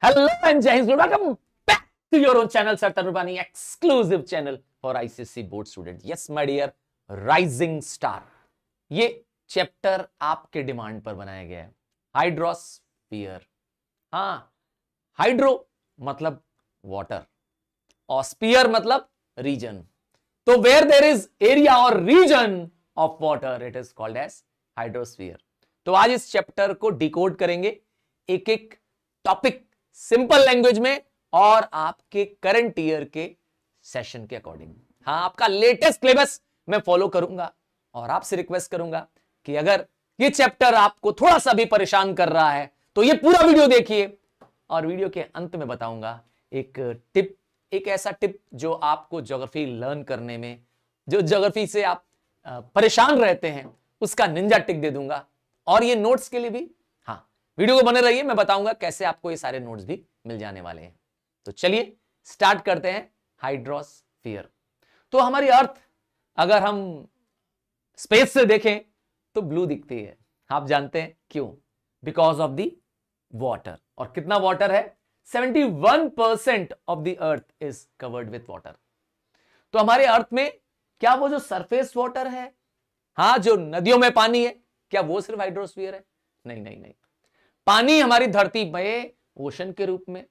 Hello and Jai Hind. Welcome back to your own channel, Sir Tarubani, exclusive channel for ICSE board students. Yes, my dear rising star. ये chapter आपके demand पर बनाया गया है, hydrosphere. हाँ, hydro मतलब water और sphere मतलब रीजन। तो वेयर देयर इज एरिया और region of water, it is called as hydrosphere. तो आज इस चैप्टर को डिकोड करेंगे, एक एक टॉपिक सिंपल लैंग्वेज में और आपके करंट ईयर के सेशन के अकॉर्डिंग। हाँ, आपका लेटेस्ट सिलेबस मैं फॉलो करूंगा और आपसे रिक्वेस्ट करूंगा कि अगर ये चैप्टर आपको थोड़ा सा भी परेशान कर रहा है तो ये पूरा वीडियो देखिए और वीडियो के अंत में बताऊंगा एक टिप, एक ऐसा टिप जो आपको ज्योग्राफी लर्न करने में, जो ज्योग्राफी से आप परेशान रहते हैं, उसका निंजा टिक दे दूंगा। और ये नोट्स के लिए भी, हाँ, वीडियो को बने रहिए, मैं बताऊंगा कैसे आपको ये सारे नोट्स भी मिल जाने वाले हैं। तो चलिए स्टार्ट करते हैं। हाइड्रोस्फीयर तो हमारी अर्थ, अगर हम स्पेस से देखें तो ब्लू दिखती है। आप जानते हैं क्यों? Because of the water. और कितना वाटर है? 71% of the earth is covered with water. तो हमारे अर्थ में क्या वो जो सरफेस वाटर है, हाँ, जो नदियों में पानी है, क्या वो सिर्फ हाइड्रोस्फीयर है? नहीं नहीं नहीं। पानी हमारी धरती में ओशन के रूप में,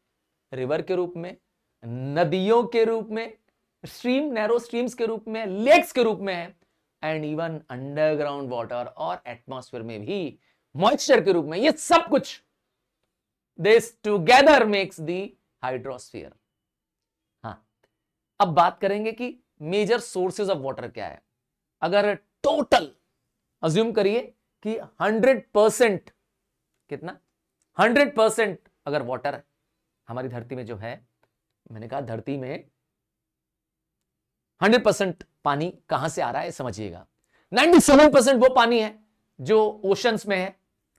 रिवर के रूप में, नदियों के रूप में, स्ट्रीम, नैरो स्ट्रीम्स के रूप में, लेक्स के रूप में है, एंड इवन अंडरग्राउंड वाटर और एटमॉस्फेयर में भी मॉइस्चर के रूप में। ये सब कुछ this together makes the hydrosphere. हाँ, अब बात करेंगे कि मेजर सोर्सेज ऑफ वाटर क्या है। अगर टोटल अज्यूम करिए कि 100%, कितना? 100% अगर वाटर हमारी धरती में जो है, मैंने कहा धरती में 100% पानी कहां से आ रहा है समझिएगा। 97% वो पानी है जो ओशंस में है,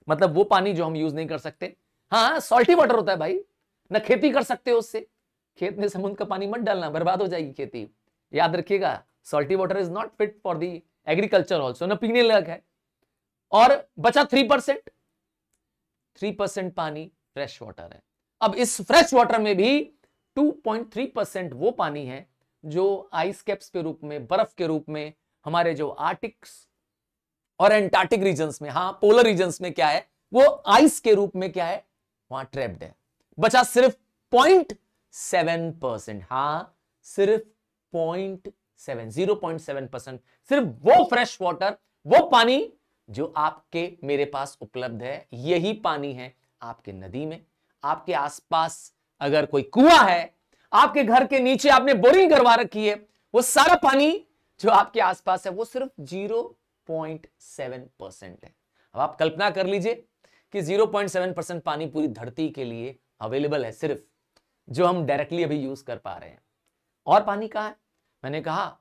मतलब वो पानी जो हम यूज नहीं कर सकते। हाँ, सॉल्टी वाटर होता है भाई, ना खेती कर सकते हो उससे। खेत में समुद्र का पानी मत डालना, बर्बाद हो जाएगी खेती। याद रखिएगा, salty water is not fit for the agriculture also, ना पीने लायक है। और बचा 3% पानी फ्रेश वाटर है। अब इस फ्रेश वाटर में भी 2.3% वो पानी है जो आइस कैप्स के रूप में, बर्फ के रूप में, हमारे जो आर्टिक्स और एंटार्क्टिक रीजन्स में, हाँ, पोलर रीजन्स में क्या है, वो आइस के रूप में क्या है, वहां ट्रैप्ड है। बचा सिर्फ 0.7%। हाँ, सिर्फ 0.7% सिर्फ वो फ्रेश वाटर, वो पानी जो आपके मेरे पास उपलब्ध है। यही पानी है आपके नदी में, आपके आसपास अगर कोई कुआं है, आपके घर के नीचे आपने बोरिंग करवा रखी है, वो सारा पानी जो आपके आसपास है वो सिर्फ 0.7% है। अब आप कल्पना कर लीजिए कि 0.7% पानी पूरी धरती के लिए अवेलेबल है, सिर्फ जो हम डायरेक्टली अभी यूज कर पा रहे हैं। और पानी कहां है? मैंने कहा,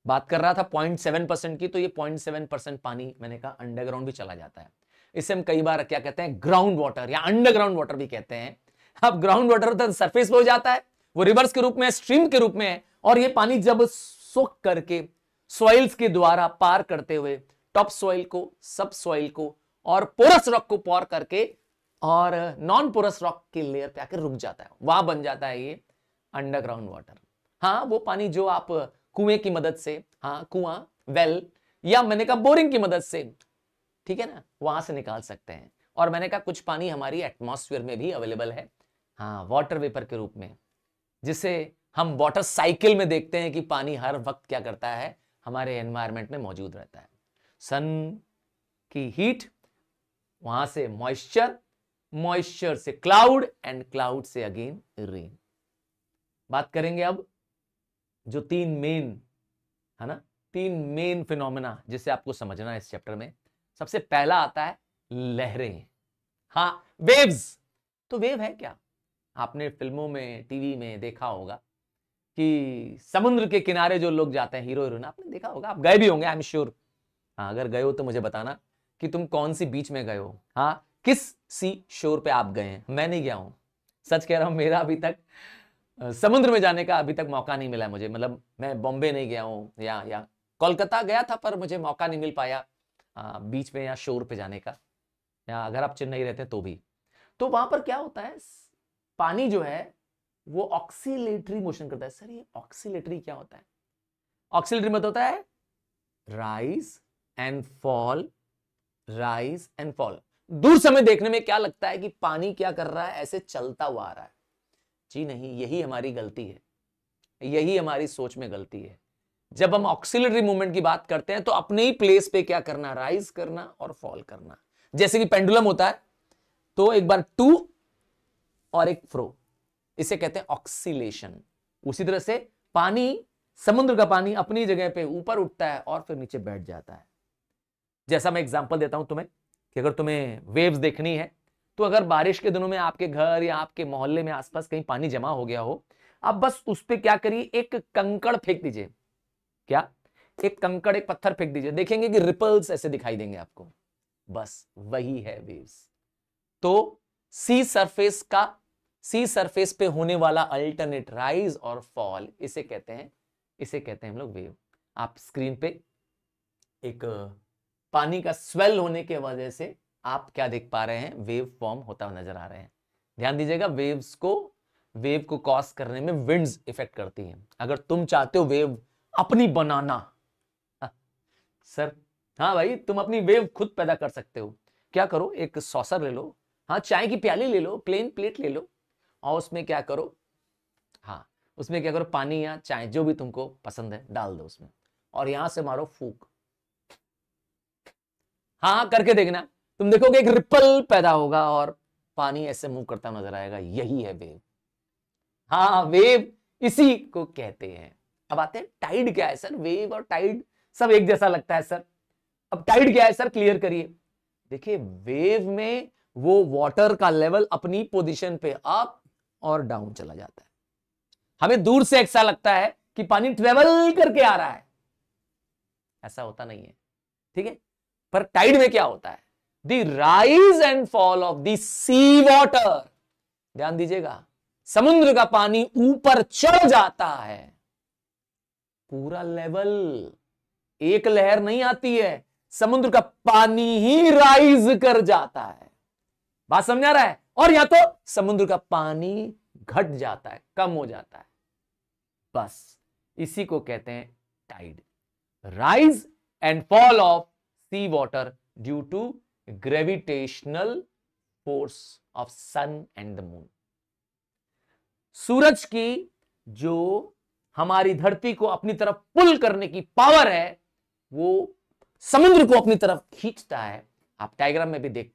बात कर रहा था 0.7% की, तो ये 0.7% पानी मैंने कहा अंडरग्राउंड भी चला जाता है। इसे हम कई बार क्या कहते हैं, ग्राउंड वाटर या अंडरग्राउंड वाटर भी कहते हैं। अब ग्राउंड वाटर होता है सरफेस पे हो जाता है, वो रिवर्स के रूप में, स्ट्रीम के रूप में है। और ये पानी जब सोख करके सॉइल्स के द्वारा पार करते हुए टॉप सॉइल को, सब सॉइल को और पोरस रॉक को पार करके और नॉन पोरस रॉक की लेयर पे आकर रुक जाता है, वहां बन जाता है ये अंडरग्राउंड वाटर। हाँ, वो पानी जो आप कुएं की मदद से, हाँ, कुआं, वेल या मैंने कहा बोरिंग की मदद से, ठीक है ना, वहां से निकाल सकते हैं। और मैंने कहा कुछ पानी हमारी एटमॉस्फेयर में भी अवेलेबल है, हाँ, वाटर वेपर के रूप में, जिसे हम वाटर साइकिल में देखते हैं कि पानी हर वक्त क्या करता है, हमारे एनवायरनमेंट में मौजूद रहता है। सन की हीट, वहां से मॉइस्चर, मॉइस्चर से क्लाउड एंड क्लाउड से अगेन रेन। बात करेंगे अब जो तीन मेन है ना, तीन मेन फिनोमेना जिसे आपको समझना है इस चैप्टर में। सबसे पहला आता है लहरें, हाँ, वेव्स। तो वेव है क्या? आपने फिल्मों में, टीवी में देखा होगा कि समुद्र के किनारे जो लोग जाते हैं, हीरो हीरोइन, आपने देखा होगा, आप गए भी होंगे, आई एम श्योर। हाँ, अगर गए हो तो मुझे बताना कि तुम कौन सी बीच में गए हो, हाँ, किस सी शोर पे आप गए हैं। मैं नहीं गया हूं, सच कह रहा हूं, मेरा अभी तक समुद्र में जाने का अभी तक मौका नहीं मिला मुझे। मतलब मैं बॉम्बे नहीं गया हूं, या कोलकाता गया था, पर मुझे मौका नहीं मिल पाया बीच में या शोर पे जाने का, या अगर आप चेन्नई रहते हैं तो भी। तो वहां पर क्या होता है, पानी जो है वो ऑक्सीलेटरी मोशन करता है। सर ये ऑक्सीलेटरी क्या होता है? ऑक्सीलेटरी मतलब होता है rise and fall, rise and fall. दूर समय देखने में क्या लगता है कि पानी क्या कर रहा है, ऐसे चलता हुआ आ रहा है। जी नहीं, यही हमारी गलती है, यही हमारी सोच में गलती है। जब हम ऑक्सीलरी मूवमेंट की बात करते हैं तो अपने ही प्लेस पे क्या करना, राइज करना और फॉल करना। जैसे कि पेंडुलम होता है तो एक बार टू और एक फ्रो, इसे कहते हैं ऑक्सीलेशन। उसी तरह से पानी, समुद्र का पानी अपनी जगह पे ऊपर उठता है और फिर नीचे बैठ जाता है। जैसा मैं एग्जांपल देता हूं तुम्हें कि अगर तुम्हें वेव्स देखनी है तो अगर बारिश के दिनों में आपके घर या आपके मोहल्ले में आसपास कहीं पानी जमा हो गया हो, आप बस उस पर क्या करिए, एक कंकड़ फेंक दीजिए। क्या? एक कंकड़, एक पत्थर फेंक दीजिए, देखेंगे कि रिपल्स ऐसे दिखाई देंगे आपको। बस वही है वेव्स। तो सी सरफेस पे होने वाला अल्टरनेट राइज और फॉल, इसे कहते हैं हम लोग वेव। आप स्क्रीन पे एक पानी का स्वेल होने के वजह से आप क्या देख पा रहे हैं, वेव फॉर्म होता हुआ नजर आ रहे हैं। ध्यान दीजिएगा, वेव को कॉज करने में विंड्स इफेक्ट करती हैं। अगर तुम चाहते हो वेव अपनी बनाना, सर हाँ भाई, तुम अपनी वेव खुद पैदा कर सकते हो। क्या करो, एक सॉसर ले लो, हाँ चाय की प्याली ले लो, प्लेन प्लेट ले लो, और उसमें क्या करो, पानी या चाय जो भी तुमको पसंद है डाल दो उसमें, और यहां से मारो फूंक। हाँ करके देखना, तुम देखोगे एक रिपल पैदा होगा और पानी ऐसे मूव करता नजर आएगा। यही है वेव। हाँ, वेव इसी को कहते हैं। अब आते हैं टाइड क्या है सर। वेव और टाइड सब एक जैसा लगता है सर। अब टाइड क्या है सर, क्लियर करिए। देखिए, वेव में वो वाटर का लेवल अपनी पोजीशन पे अप और डाउन चला जाता है। हमें दूर से ऐसा लगता है कि पानी ट्रेवल करके आ रहा है, ऐसा होता नहीं है, ठीक है। पर टाइड में क्या होता है, the rise and fall of the sea water. ध्यान दीजिएगा, समुद्र का पानी ऊपर चढ़ जाता है, पूरा लेवल, एक लहर नहीं आती है, समुद्र का पानी ही राइज कर जाता है। बात समझ आ रहा है? और या तो समुद्र का पानी घट जाता है, कम हो जाता है। बस इसी को कहते हैं tide. Rise and fall of sea water due to gravitational force of sun and the moon. सूरज की जो हमारी धरती को अपनी तरफ पुल करने की पावर है, वो समुद्र को अपनी तरफ खींचता है। आप डायग्राम में भी देख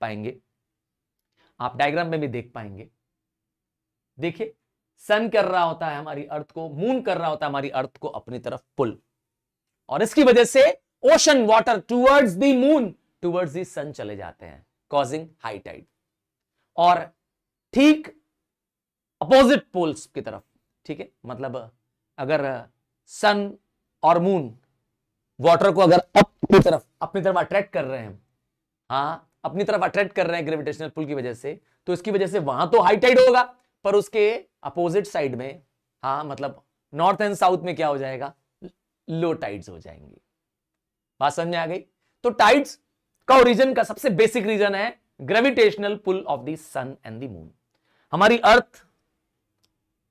पाएंगे, देखिए, सन कर रहा होता है हमारी अर्थ को, मून कर रहा होता है हमारी अर्थ को अपनी तरफ पुल, और इसकी वजह से ocean water towards the moon, towards the sun चले जाते हैं, कॉजिंग हाई टाइड। और ठीक अपोजिट पोल्स की तरफ, ठीक है, मतलब अगर सन और मून वाटर को अगर अपनी तरफ अट्रैक्ट कर रहे हैं, हाँ अपनी तरफ अट्रैक्ट कर रहे हैं ग्रेविटेशनल पुल की वजह से, तो इसकी वजह से वहां तो हाई टाइड होगा, पर उसके अपोजिट साइड में, हाँ मतलब नॉर्थ एंड साउथ में क्या हो जाएगा, लो टाइड्स हो जाएंगी। बात समझ में आ गई? तो टाइड्स का ओरिजिन का सबसे बेसिक रीजन है gravitational pull of the sun and the moon. हमारी अर्थ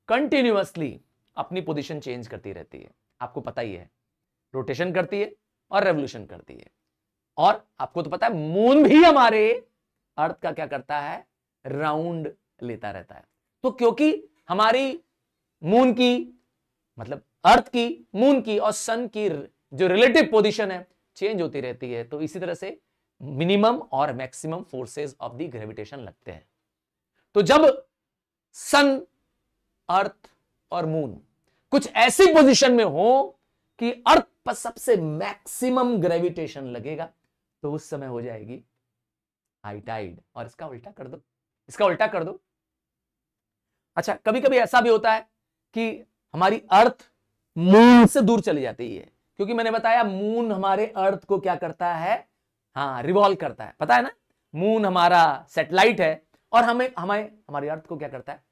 कंटिन्यूअसली अपनी पोजीशन चेंज करती रहती है, आपको पता ही है, रोटेशन करती है और रेवोल्यूशन करती है। और आपको तो पता है मून भी हमारे अर्थ का क्या करता है, राउंड लेता रहता है। तो क्योंकि हमारी मून की, मतलब अर्थ की, मून की और सन की जो रिलेटिव पोजीशन है चेंज होती रहती है, तो इसी तरह से मिनिमम और maximum forces of the gravitation लगते हैं। तो जब सन, अर्थ और मून कुछ ऐसी पोजीशन में हो कि अर्थ पर सबसे मैक्सिमम ग्रेविटेशन लगेगा, तो उस समय हो जाएगी हाई टाइड। और इसका उल्टा कर दो, अच्छा कभी कभी ऐसा भी होता है कि हमारी अर्थ मून से दूर चली जाती है, क्योंकि मैंने बताया मून हमारे अर्थ को क्या करता है, हाँ रिवॉल्व करता है, पता है ना, मून हमारा सैटेलाइट है और हमारी अर्थ को क्या करता है,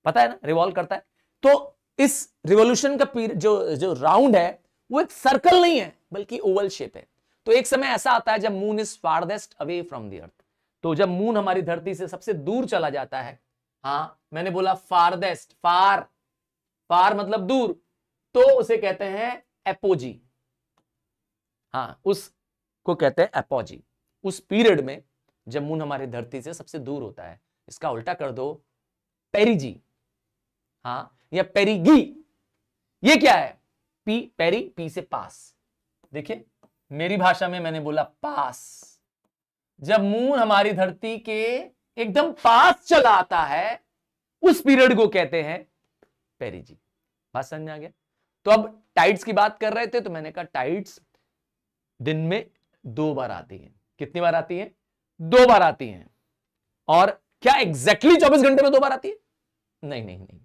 पता है ना, रिवॉल्व करता है। तो इस रिवॉल्यूशन का पीरियड जो राउंड है वो एक सर्कल नहीं है बल्कि ओवल शेप है। तो एक समय ऐसा आता है जब moon is farthest away from the earth, तो जब मून हमारी धरती से सबसे दूर चला जाता है, हाँ, मैंने बोला फारदेस्ट, फार, फार मतलब दूर, तो उसे कहते हैं एपोजी। हाँ, उसको कहते हैं एपोजी। उस पीरियड में जब मून हमारी धरती से सबसे दूर होता है। इसका उल्टा कर दो, पेरिजी, हाँ, या पेरिगी। ये क्या है? पी, पेरी, पी से पास। देखिए मेरी भाषा में मैंने बोला पास। जब मून हमारी धरती के एकदम पास चला आता है, उस पीरियड को कहते हैं पेरिजी। बात समझ में आ गया? तो अब टाइड्स की बात कर रहे थे, तो मैंने कहा टाइड्स दिन में 2 बार आती है। कितनी बार आती है? 2 बार आती है। और क्या एग्जैक्टली 24 घंटे में 2 बार आती है? नहीं नहीं नहीं,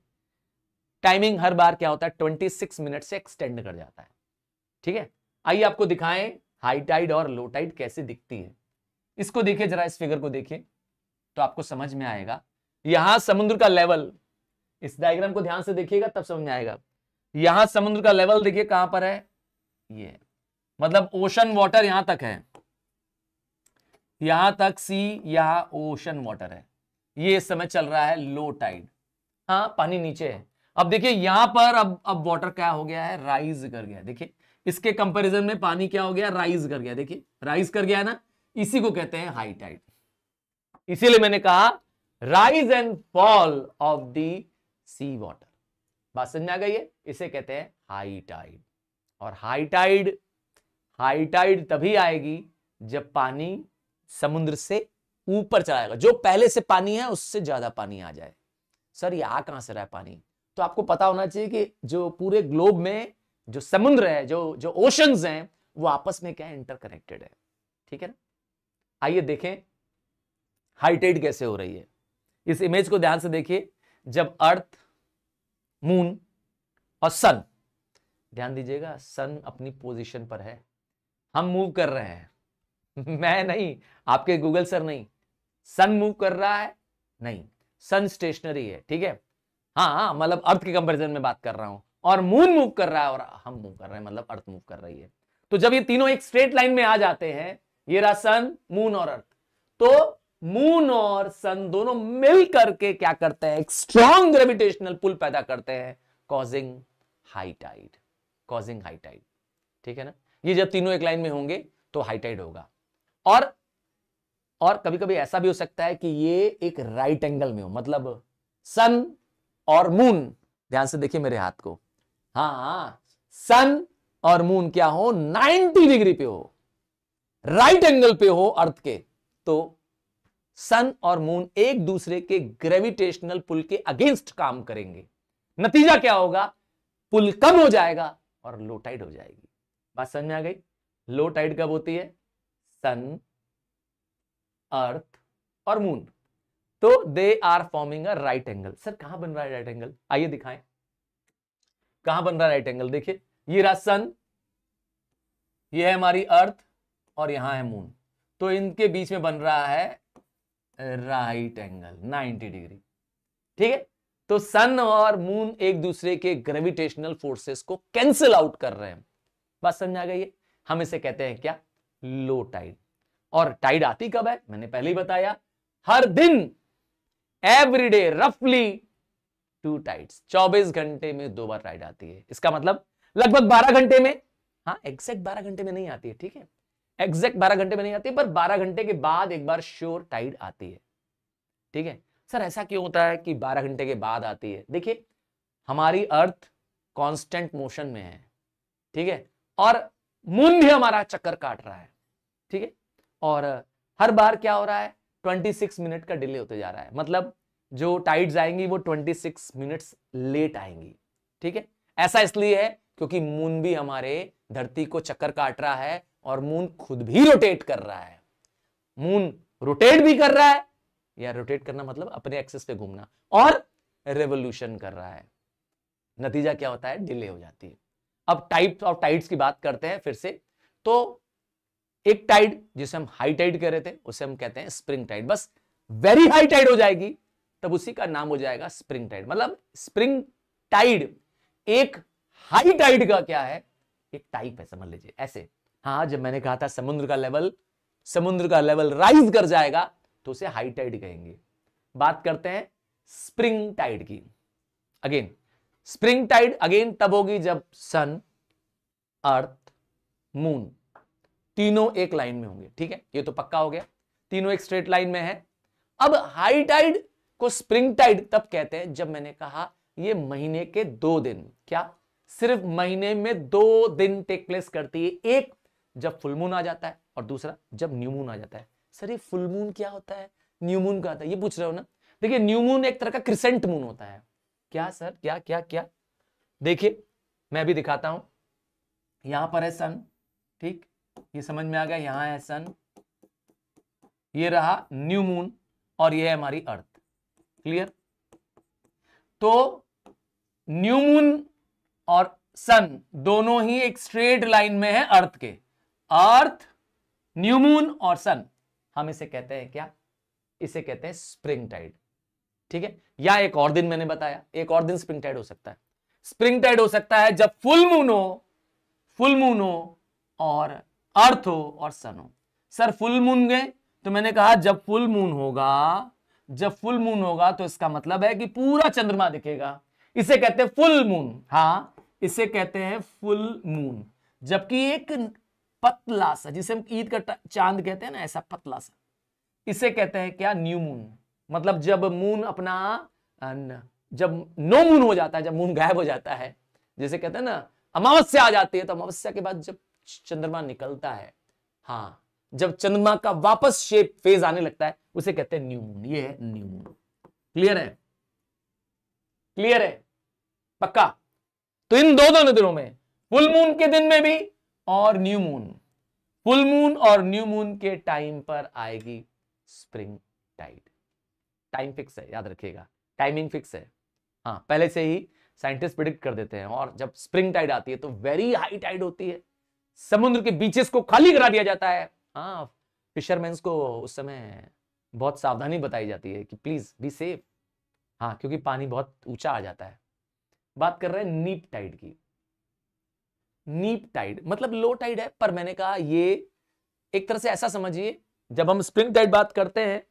टाइमिंग हर बार क्या होता है, 26 मिनट से एक्सटेंड कर जाता है। ठीक है, आइए आपको दिखाएं हाई टाइड और लो टाइड कैसे दिखती है। इसको देखिए जरा, इस फिगर को देखिए तो आपको समझ में आएगा। यहां समुद्र का लेवल, इस डायग्राम को ध्यान से देखिएगा तब समझ में आएगा। यहां समुद्र का लेवल देखिए कहां पर है, ये मतलब ओशन वाटर यहां तक है, यहां तक सी, यहां ओशन वाटर है। ये इस समय चल रहा है लो टाइड। हाँ, पानी नीचे है। अब देखिए यहां पर अब वाटर क्या हो गया है, राइज कर गया। देखिए इसके कंपैरिजन में पानी क्या हो गया, राइज कर गया। देखिए राइज कर गया है ना, इसी को कहते हैं हाई टाइड। इसीलिए मैंने कहा rise and fall of the sea water. बात समझ में आ गई है? इसे कहते हैं हाई टाइड। और हाई टाइड तभी आएगी जब पानी समुद्र से ऊपर चलाएगा, जो पहले से पानी है उससे ज्यादा पानी आ जाए। सर ये आ कहां से रहा है पानी? तो आपको पता होना चाहिए कि जो पूरे ग्लोब में जो समुद्र है, जो ओशंस हैं, वो आपस में क्या है, इंटरकनेक्टेड है। ठीक है ना? आइए देखें हाई टाइड कैसे हो रही है। इस इमेज को ध्यान से देखिए। जब अर्थ, मून और सन, ध्यान दीजिएगा, सन अपनी पोजीशन पर है, हम मूव कर रहे हैं मैं नहीं, आपके गूगल सर नहीं। सन मूव कर रहा है नहीं, सन स्टेशनरी है। ठीक है, हाँ, मतलब अर्थ के कंपैरिजन में बात कर रहा हूं। और मून मूव कर रहा है और हम मूव कर रहे हैं, मतलब अर्थ मूव कर रही है। तो जब ये तीनों एक स्ट्रेट लाइन में आ जाते हैं, ये रहा सन, मून और अर्थ, तो मून और सन दोनों मिल करके क्या करते हैं, एक स्ट्रॉन्ग ग्रेविटेशनल पुल पैदा करते हैं, causing high tide, causing high tide. ठीक है ना? ये जब तीनों एक लाइन में होंगे तो हाई टाइड होगा। और कभी कभी ऐसा भी हो सकता है कि ये एक राइट एंगल में हो, मतलब सन और मून, ध्यान से देखिए मेरे हाथ को, हाँ, सन और मून क्या हो, 90 डिग्री पे हो, राइट एंगल पे हो अर्थ के, तो सन और मून एक दूसरे के ग्रेविटेशनल पुल के अगेंस्ट काम करेंगे। नतीजा क्या होगा, पुल कम हो जाएगा और लो टाइड हो जाएगी। बात समझ में आ गई? लो टाइड कब होती है? सन, अर्थ और मून, तो they are forming a right angle. Sir कहां बन रहा है राइट एंगल? आइए दिखाएं कहां बन रहा है राइट एंगल। देखिए ये रहा सन, ये है हमारी अर्थ और यहां है मून, तो इनके बीच में बन रहा है राइट एंगल 90 डिग्री। ठीक है, तो सन और मून एक दूसरे के ग्रेविटेशनल फोर्सेस को कैंसिल आउट कर रहे हैं। बात समझ आ गई है? हम इसे कहते हैं क्या, लो टाइड। और टाइड आती कब है? मैंने पहले ही बताया, हर दिन, एवरीडे, रफली 2 टाइड्स, 24 घंटे में 2 बार टाइड आती है। इसका मतलब लगभग 12 घंटे में, हाँ एग्जैक्ट 12 घंटे में नहीं आती है, ठीक है, एग्जैक्ट 12 घंटे में नहीं आती, पर 12 घंटे के बाद एक बार श्योर टाइड आती है। ठीक है, सर ऐसा क्यों होता है कि 12 घंटे के बाद आती है? देखिए हमारी अर्थ कांस्टेंट मोशन में है, ठीक है, और मून भी हमारा चक्कर काट रहा है, ठीक है, और हर बार क्या हो रहा है, 26 मिनट का डिले होते जा रहा है, मतलब जो टाइड्स आएंगी वो 26 मिनट्स लेट आएंगी। ठीक है, ऐसा इसलिए है क्योंकि मून भी हमारे धरती को चक्कर काट रहा है और मून खुद भी रोटेट कर रहा है। मून रोटेट भी कर रहा है, या रोटेट करना मतलब अपने एक्सिस पे घूमना, और रेवोल्यूशन कर रहा है। नतीजा क्या होता है, डिले हो जाती है। अब टाइप्स ऑफ टाइड्स की बात करते हैं फिर से। तो एक टाइड जिसे हम हाई टाइड कह रहे थे उसे हम कहते हैं स्प्रिंग टाइड। बस वेरी हाई टाइड हो जाएगी तब उसी का नाम हो जाएगा स्प्रिंग टाइड। मतलब स्प्रिंग टाइड एक हाई टाइड का क्या है, एक टाइप है, समझ लीजिए ऐसे। हाँ, जब मैंने कहा था समुद्र का लेवल राइज कर जाएगा तो उसे हाई टाइड कहेंगे। बात करते हैं स्प्रिंग टाइड की। अगेन स्प्रिंग टाइड अगेन तब होगी जब सन, अर्थ, मून तीनों एक लाइन में होंगे। ठीक है, ये तो पक्का हो गया, तीनों एक स्ट्रेट लाइन में है। अब हाई टाइड को स्प्रिंग टाइड तब कहते हैं जब मैंने कहा ये महीने के 2 दिन, क्या सिर्फ महीने में 2 दिन टेक प्लेस करती है, एक जब फुल मून आ जाता है और दूसरा जब न्यू मून आ जाता है। सर ये फुल मून क्या होता है, न्यू मून क्या होता है, ये पूछ रहे हो ना। देखिए न्यू मून एक तरह का क्रिसेंट मून होता है। क्या सर, क्या क्या क्या? देखिए मैं भी दिखाता हूं, यहां पर है सन, ठीक, ये समझ में आ गया, यहां है सन, ये रहा न्यू मून और ये है हमारी अर्थ। क्लियर? तो न्यू मून और सन दोनों ही एक स्ट्रेट लाइन में है अर्थ के। अर्थ, न्यू मून और सन, हम इसे कहते हैं क्या? इसे कहते हैं स्प्रिंग टाइड। ठीक है, या एक और दिन मैंने बताया, एक और दिन स्प्रिंग टाइड हो सकता है। स्प्रिंग टाइड हो सकता है जब फुल मून हो और अर्थ हो और सन हो। सर फुल मून गए तो मैंने कहा जब फुल मून होगा तो इसका मतलब है कि पूरा चंद्रमा दिखेगा, इसे कहते हैं फुल मून। हां, इसे कहते हैं फुल मून। जबकि एक पतला सा, जिसे हम ईद का चांद कहते हैं ना, ऐसा पतला सा, इसे कहते हैं क्या? New moon. मतलब जब मून अपना, जब नो मून हो जाता है, जब मून गायब हो जाता है, जैसे कहते हैं ना अमावस्या आ जाती है, तो अमावस्या के बाद जब चंद्रमा निकलता है, हाँ, जब चंद्रमा का वापस शेप फेज आने लगता है, उसे कहते हैं न्यू मून। ये है न्यू मून। क्लियर है? क्लियर है? पक्का? तो इन दोनों दिनों में, फुल मून के दिन में भी और न्यू मून, फुल मून और न्यू मून के टाइम पर आएगी स्प्रिंग टाइड। टाइम फिक्स है, याद रखिएगा, टाइमिंग फिक्स है। हाँ, पहले से ही साइंटिस्ट प्रिडिक्ट कर देते हैं। और जब स्प्रिंग टाइड आती है तो वेरी हाई टाइड होती है, समुद्र के बीचेस को खाली करा दिया जाता है। हाँ, फिशरमैन्स को उस समय बहुत सावधानी बताई जाती है कि प्लीज बी सेफ। हाँ, क्योंकि पानी बहुत ऊंचा आ जाता है। बात कर रहे हैं नीप टाइड की। नीप टाइड मतलब लो टाइड है, पर मैंने कहा ये एक तरह से ऐसा समझिए, जब हम स्प्रिंग टाइड बात करते हैं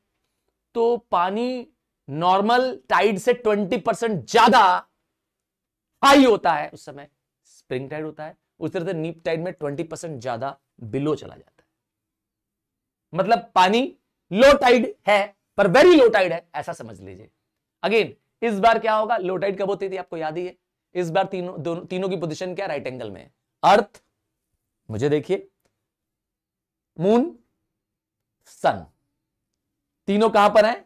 तो पानी नॉर्मल टाइड से 20% ज्यादा हाई होता है, उस समय स्प्रिंग टाइड होता है। उस तरह से नीप टाइड में 20% ज्यादा बिलो चला जाता है। मतलब पानी लो टाइड है पर वेरी लो टाइड है, ऐसा समझ लीजिए। अगेन इस बार क्या होगा, लो टाइड कब होती थी आपको याद ही है। इस बार तीनों की पोजीशन क्या, राइट एंगल में है। अर्थ, मुझे देखिए, मून, सन, तीनों कहां पर है?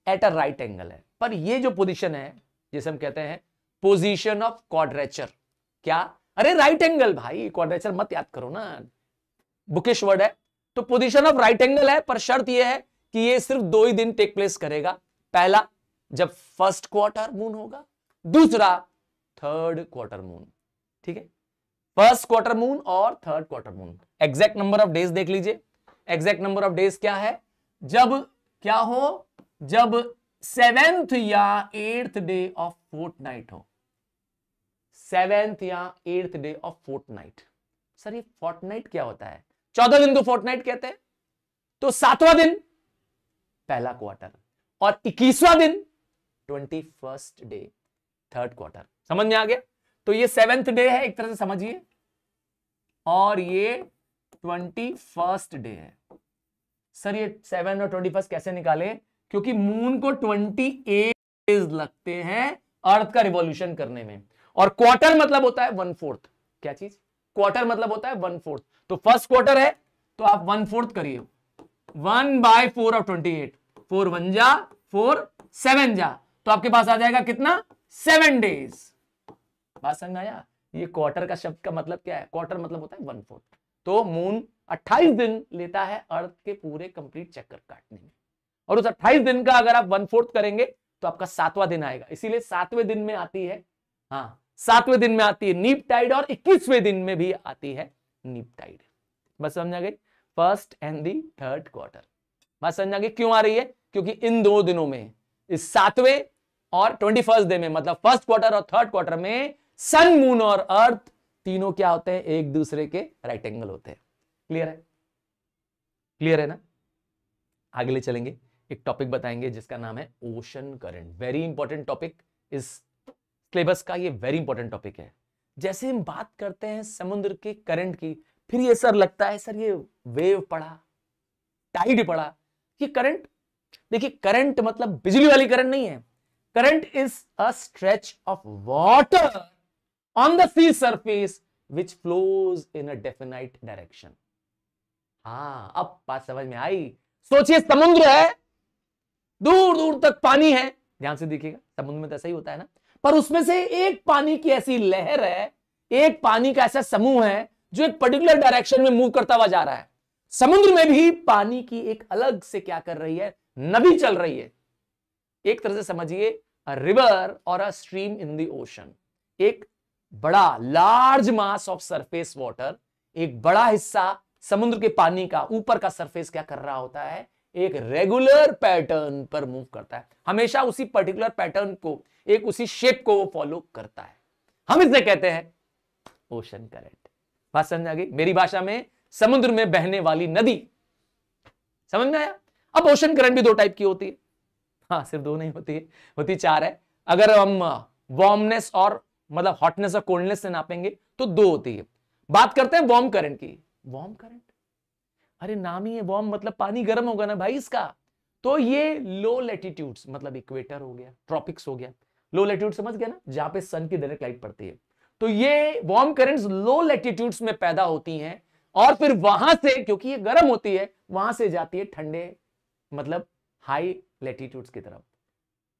एट अ राइट एंगल है। पर ये जो पोजीशन है जिसे हम कहते हैं पोजीशन ऑफ क्वाड्रेचर, क्या? अरे राइट एंगल भाई, क्वाड्रेचर मत याद करो ना, बुकिश वर्ड है। तो पोजीशन ऑफ राइट एंगल है, पर शर्त यह है कि ये सिर्फ 2 ही दिन टेक प्लेस करेगा। पहला जब फर्स्ट क्वार्टर मून होगा, दूसरा थर्ड क्वार्टर मून। ठीक है, फर्स्ट क्वार्टर मून और third quarter moon. Exact number of days देख लीजिए। एग्जैक्ट नंबर ऑफ डेज क्या है? जब क्या हो, जब 7th या 8th डे ऑफ फोर्टनाइट हो। 7th या 8th day of fortnight. Sir ये फोर्टनाइट क्या होता है? 14 दिन को फोर्टनाइट कहते हैं। तो 7वां दिन पहला क्वार्टर और 21वां दिन 21st डे थर्ड क्वार्टर। समझ में आ गया? तो ये 7th डे है एक तरह से समझिए, और ये 21st डे है। सर ये 7 और 21 कैसे निकाले? क्योंकि मून को 28 डेज लगते हैं अर्थ का रिवॉल्यूशन करने में, और क्वार्टर मतलब होता है 1/4। क्या चीज? क्वार्टर मतलब होता है 1/4। तो फर्स्ट क्वार्टर है तो आप 1/4 करिए, 1/4 ऑफ 28, 4 1 जा 4 7 जा, तो आपके पास आ जाएगा कितना? 7 डेज। बात समझ में आया? ये क्वार्टर का शब्द का मतलब क्या है? क्वार्टर मतलब होता है 1/4। तो मून 28 दिन लेता है अर्थ के पूरे कंप्लीट चक्कर काटने में, और उस 28 दिन का अगर आप 1/4 करेंगे तो आपका 7वां दिन आएगा। इसीलिए 7वें दिन में आती है, हाँ 7वें दिन में आती है नीप टाइड, और 21वें दिन में भी आती है नीप टाइड। बस समझ आ गई? First and the third quarter. बात समझ आ गई क्यों आ रही है? क्योंकि इन 2 दिनों में, इस 7वें और 21st डे में, मतलब फर्स्ट क्वार्टर और थर्ड क्वार्टर में सन, मून और अर्थ तीनों क्या होते हैं? एक दूसरे के राइट एंगल होते हैं। क्लियर है? क्लियर है ना? आगे ले चलेंगे। एक टॉपिक बताएंगे जिसका नाम है ocean current. Very important topic, इस सिलेबस का ये वेरी इंपॉर्टेंट टॉपिक है। जैसे हम बात करते हैं समुद्र के करंट की, फिर ये सर लगता है सर ये वेव पड़ा, टाइड पड़ा, ये करंट। देखिए करंट मतलब बिजली वाली करंट नहीं है। Current is a stretch of water on the sea surface which flows in a definite direction. हाँ, अब बात समझ में आई। सोचिए समुद्र है, दूर दूर तक पानी है, ध्यान से देखिएगा, समुद्र में तो ऐसा ही होता है ना, पर उसमें से एक पानी की ऐसी लहर है, एक पानी का ऐसा समूह है जो एक पर्टिकुलर डायरेक्शन में मूव करता हुआ जा रहा है। समुद्र में भी पानी की एक अलग से क्या कर रही है, नदी चल रही है। एक तरह से समझिए अ रिवर और a stream in the ocean. एक बड़ा large mass of surface water, एक बड़ा हिस्सा समुद्र के पानी का ऊपर का सरफेस क्या कर रहा होता है, एक रेगुलर पैटर्न पर मूव करता है, हमेशा उसी पर्टिकुलर पैटर्न को, एक उसी शेप को वो फॉलो करता है। हम इसे कहते हैं ओशन करंट। बात समझ आ गई? मेरी भाषा में समुद्र में बहने वाली नदी। समझ में आया? अब ओशन करंट भी दो टाइप की होती है। हाँ, सिर्फ दो नहीं होती है, होती चार है। अगर हम वार्मनेस और मतलब हॉटनेस और कोल्डनेस से नापेंगे तो दो होती है। बात करते हैं वार्म करंट की। वार्म करंट, अरे नाम ही है वार्म, मतलब पानी गर्म होगा ना भाई इसका। तो ये लो लैटिट्यूड्स, मतलब इक्वेटर हो गया, ट्रॉपिक्स हो गया, लो लैटिट्यूड समझ गया ना, जहां पे सन की डायरेक्ट लाइट पड़ती है। तो ये वार्म करंट्स लो लैटिट्यूड्स में पैदा होती हैं और फिर वहां से, क्योंकि ये गर्म होती है, वहां से जाती है ठंडे मतलब हाई लैटिट्यूड्स की तरफ।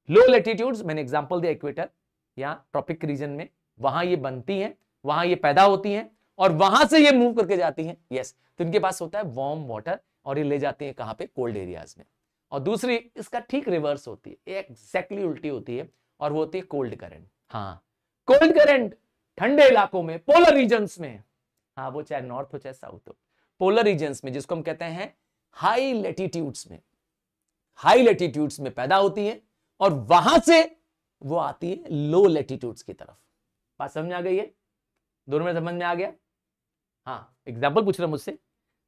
लो लैटिट्यूड्स, मैंने एग्जांपल दिया इक्वेटर या ट्रॉपिक रीजन में, वहां ये बनती हैं, वहां ये पैदा होती हैं और वहां से ये मूव करके जाती हैं। यस, तो इनके पास होता है वार्म वाटर और ये ले जाती हैं कहां पे, कोल्ड एरियाज में। और दूसरी इसका ठीक रिवर्स होती है, एग्जैक्टली उल्टी होती है, और वो होती है कोल्ड करंट। हाँ, कोल्ड करंट ठंडे इलाकों में, पोलर रीजन्स में, हाँ वो चाहे नॉर्थ हो चाहे साउथ हो, पोलर रीजन्स में, जिसको हम कहते हैं हाई लैटिट्यूड्स में, हाई लैटिट्यूड्स में पैदा होती है और वहां से वो आती है लो लैटिट्यूड्स की तरफ। बात समझ में आ गई है? दोनों में समझ में आ गया? हाँ, एग्जांपल पूछ रहे मुझसे।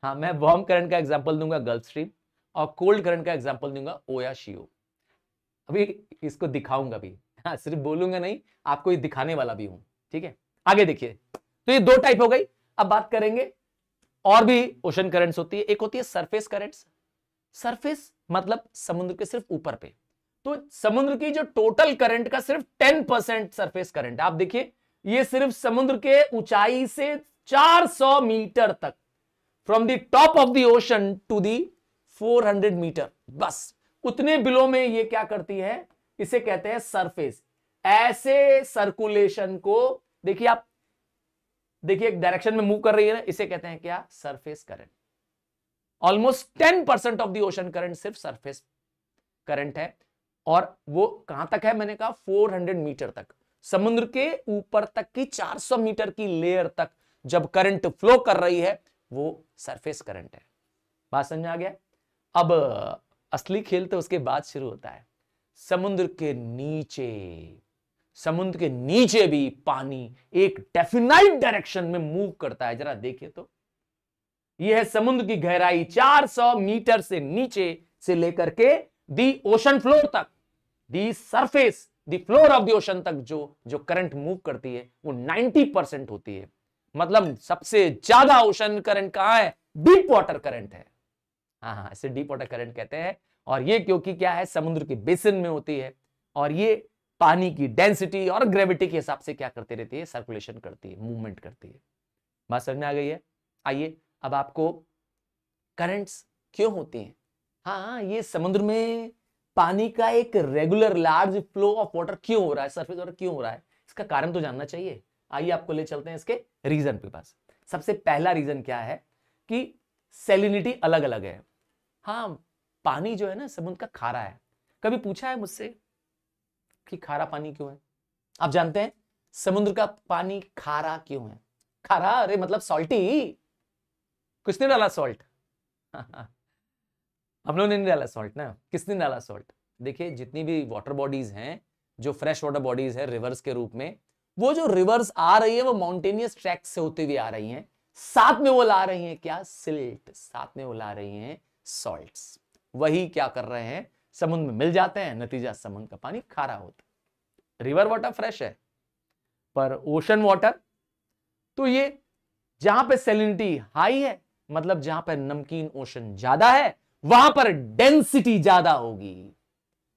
हाँ, मैं वार्म करंट का एग्जांपल दूंगा गल्फ स्ट्रीम और कोल्ड करंट का एग्जांपल दूंगा ओयाशियो। अभी इसको दिखाऊंगा भी, हाँ सिर्फ बोलूंगा नहीं, आपको ये दिखाने वाला भी हूं। ठीक है, आगे देखिए। तो ये दो टाइप हो गई। अब बात करेंगे और भी ओशन करंट्स होती है। एक होती है सरफेस करंट्स। सरफेस मतलब समुद्र के सिर्फ ऊपर पे। तो समुद्र की जो टोटल करंट का सिर्फ 10% सरफेस करंट। आप देखिए, ये सिर्फ समुद्र के ऊंचाई से 400 मीटर तक, from the top of the ocean to the 400 metre, बस उतने बिलो में ये क्या करती है, इसे कहते हैं सरफेस। ऐसे सर्कुलेशन को देखिए, आप देखिए एक डायरेक्शन में मूव कर रही है ना, इसे कहते हैं क्या, surface current. Almost 10% of the ocean current सिर्फ सरफेस करंट है। और वो कहां तक है, मैंने कहा 400 मीटर तक, समुद्र के ऊपर तक की 400 मीटर की लेयर तक जब करंट फ्लो कर रही है, वो सरफेस करंट है। बात समझ आ गया? अब असली खेल तो उसके बाद शुरू होता है। समुद्र के नीचे, समुद्र के नीचे भी पानी एक डेफिनाइट डायरेक्शन में मूव करता है। जरा देखिए तो, यह है समुद्र की गहराई 400 मीटर से नीचे से लेकर के दी ओशन फ्लोर तक, the surface, the floor of the ocean तक जो करंट मूव करती है वो 90% होती है। मतलब सबसे ज्यादा ओशन करंट कहां है, डीप वाटर करंट है। हाँ, इसे डीप वाटर करंट कहते हैं। और ये क्योंकि क्या है, समुद्र के बेसिन में होती है और ये पानी की डेंसिटी और ग्रेविटी के हिसाब से क्या करती रहती है, सर्कुलेशन करती है, मूवमेंट करती है। बात समझ में आ गई है? आइए, अब आपको करंट्स क्यों होती हैं। हाँ, ये समुद्र में पानी का एक regular large flow of water क्यों हो रहा है, सरफेस वाटर क्यों हो रहा है, इसका कारण तो जानना चाहिए। आइए आपको ले चलते हैं इसके रीजन के पास। सबसे पहला रीजन क्या है कि सैलिनिटी अलग अलग है। हाँ, पानी जो है ना समुद्र का खारा है। कभी पूछा है मुझसे कि खारा पानी क्यों है? आप जानते हैं समुद्र का पानी खारा क्यों है? खारा, अरे मतलब सॉल्टी। किसने डाला सॉल्ट? हम लोगों ने नहीं डाला सॉल्ट ना, किसने डाला सॉल्ट? देखिए, जितनी भी वाटर बॉडीज हैं, जो फ्रेश वाटर बॉडीज है रिवर्स के रूप में, वो जो रिवर्स आ रही है वो माउंटेनियस ट्रैक से होते हुए आ रही हैं। साथ में वो ला रही हैं क्या, सिल्ट, साथ में वो ला रही हैं सॉल्ट्स। वही क्या कर रहे हैं, समुद्र में मिल जाते हैं, नतीजा समुद्र का पानी खारा होता है। रिवर वाटर फ्रेश है, पर ओशन वाटर तो ये जहां पे सैलिनिटी हाई है, मतलब जहां पर नमकीन ओशन ज्यादा है, वहां पर डेंसिटी ज्यादा होगी।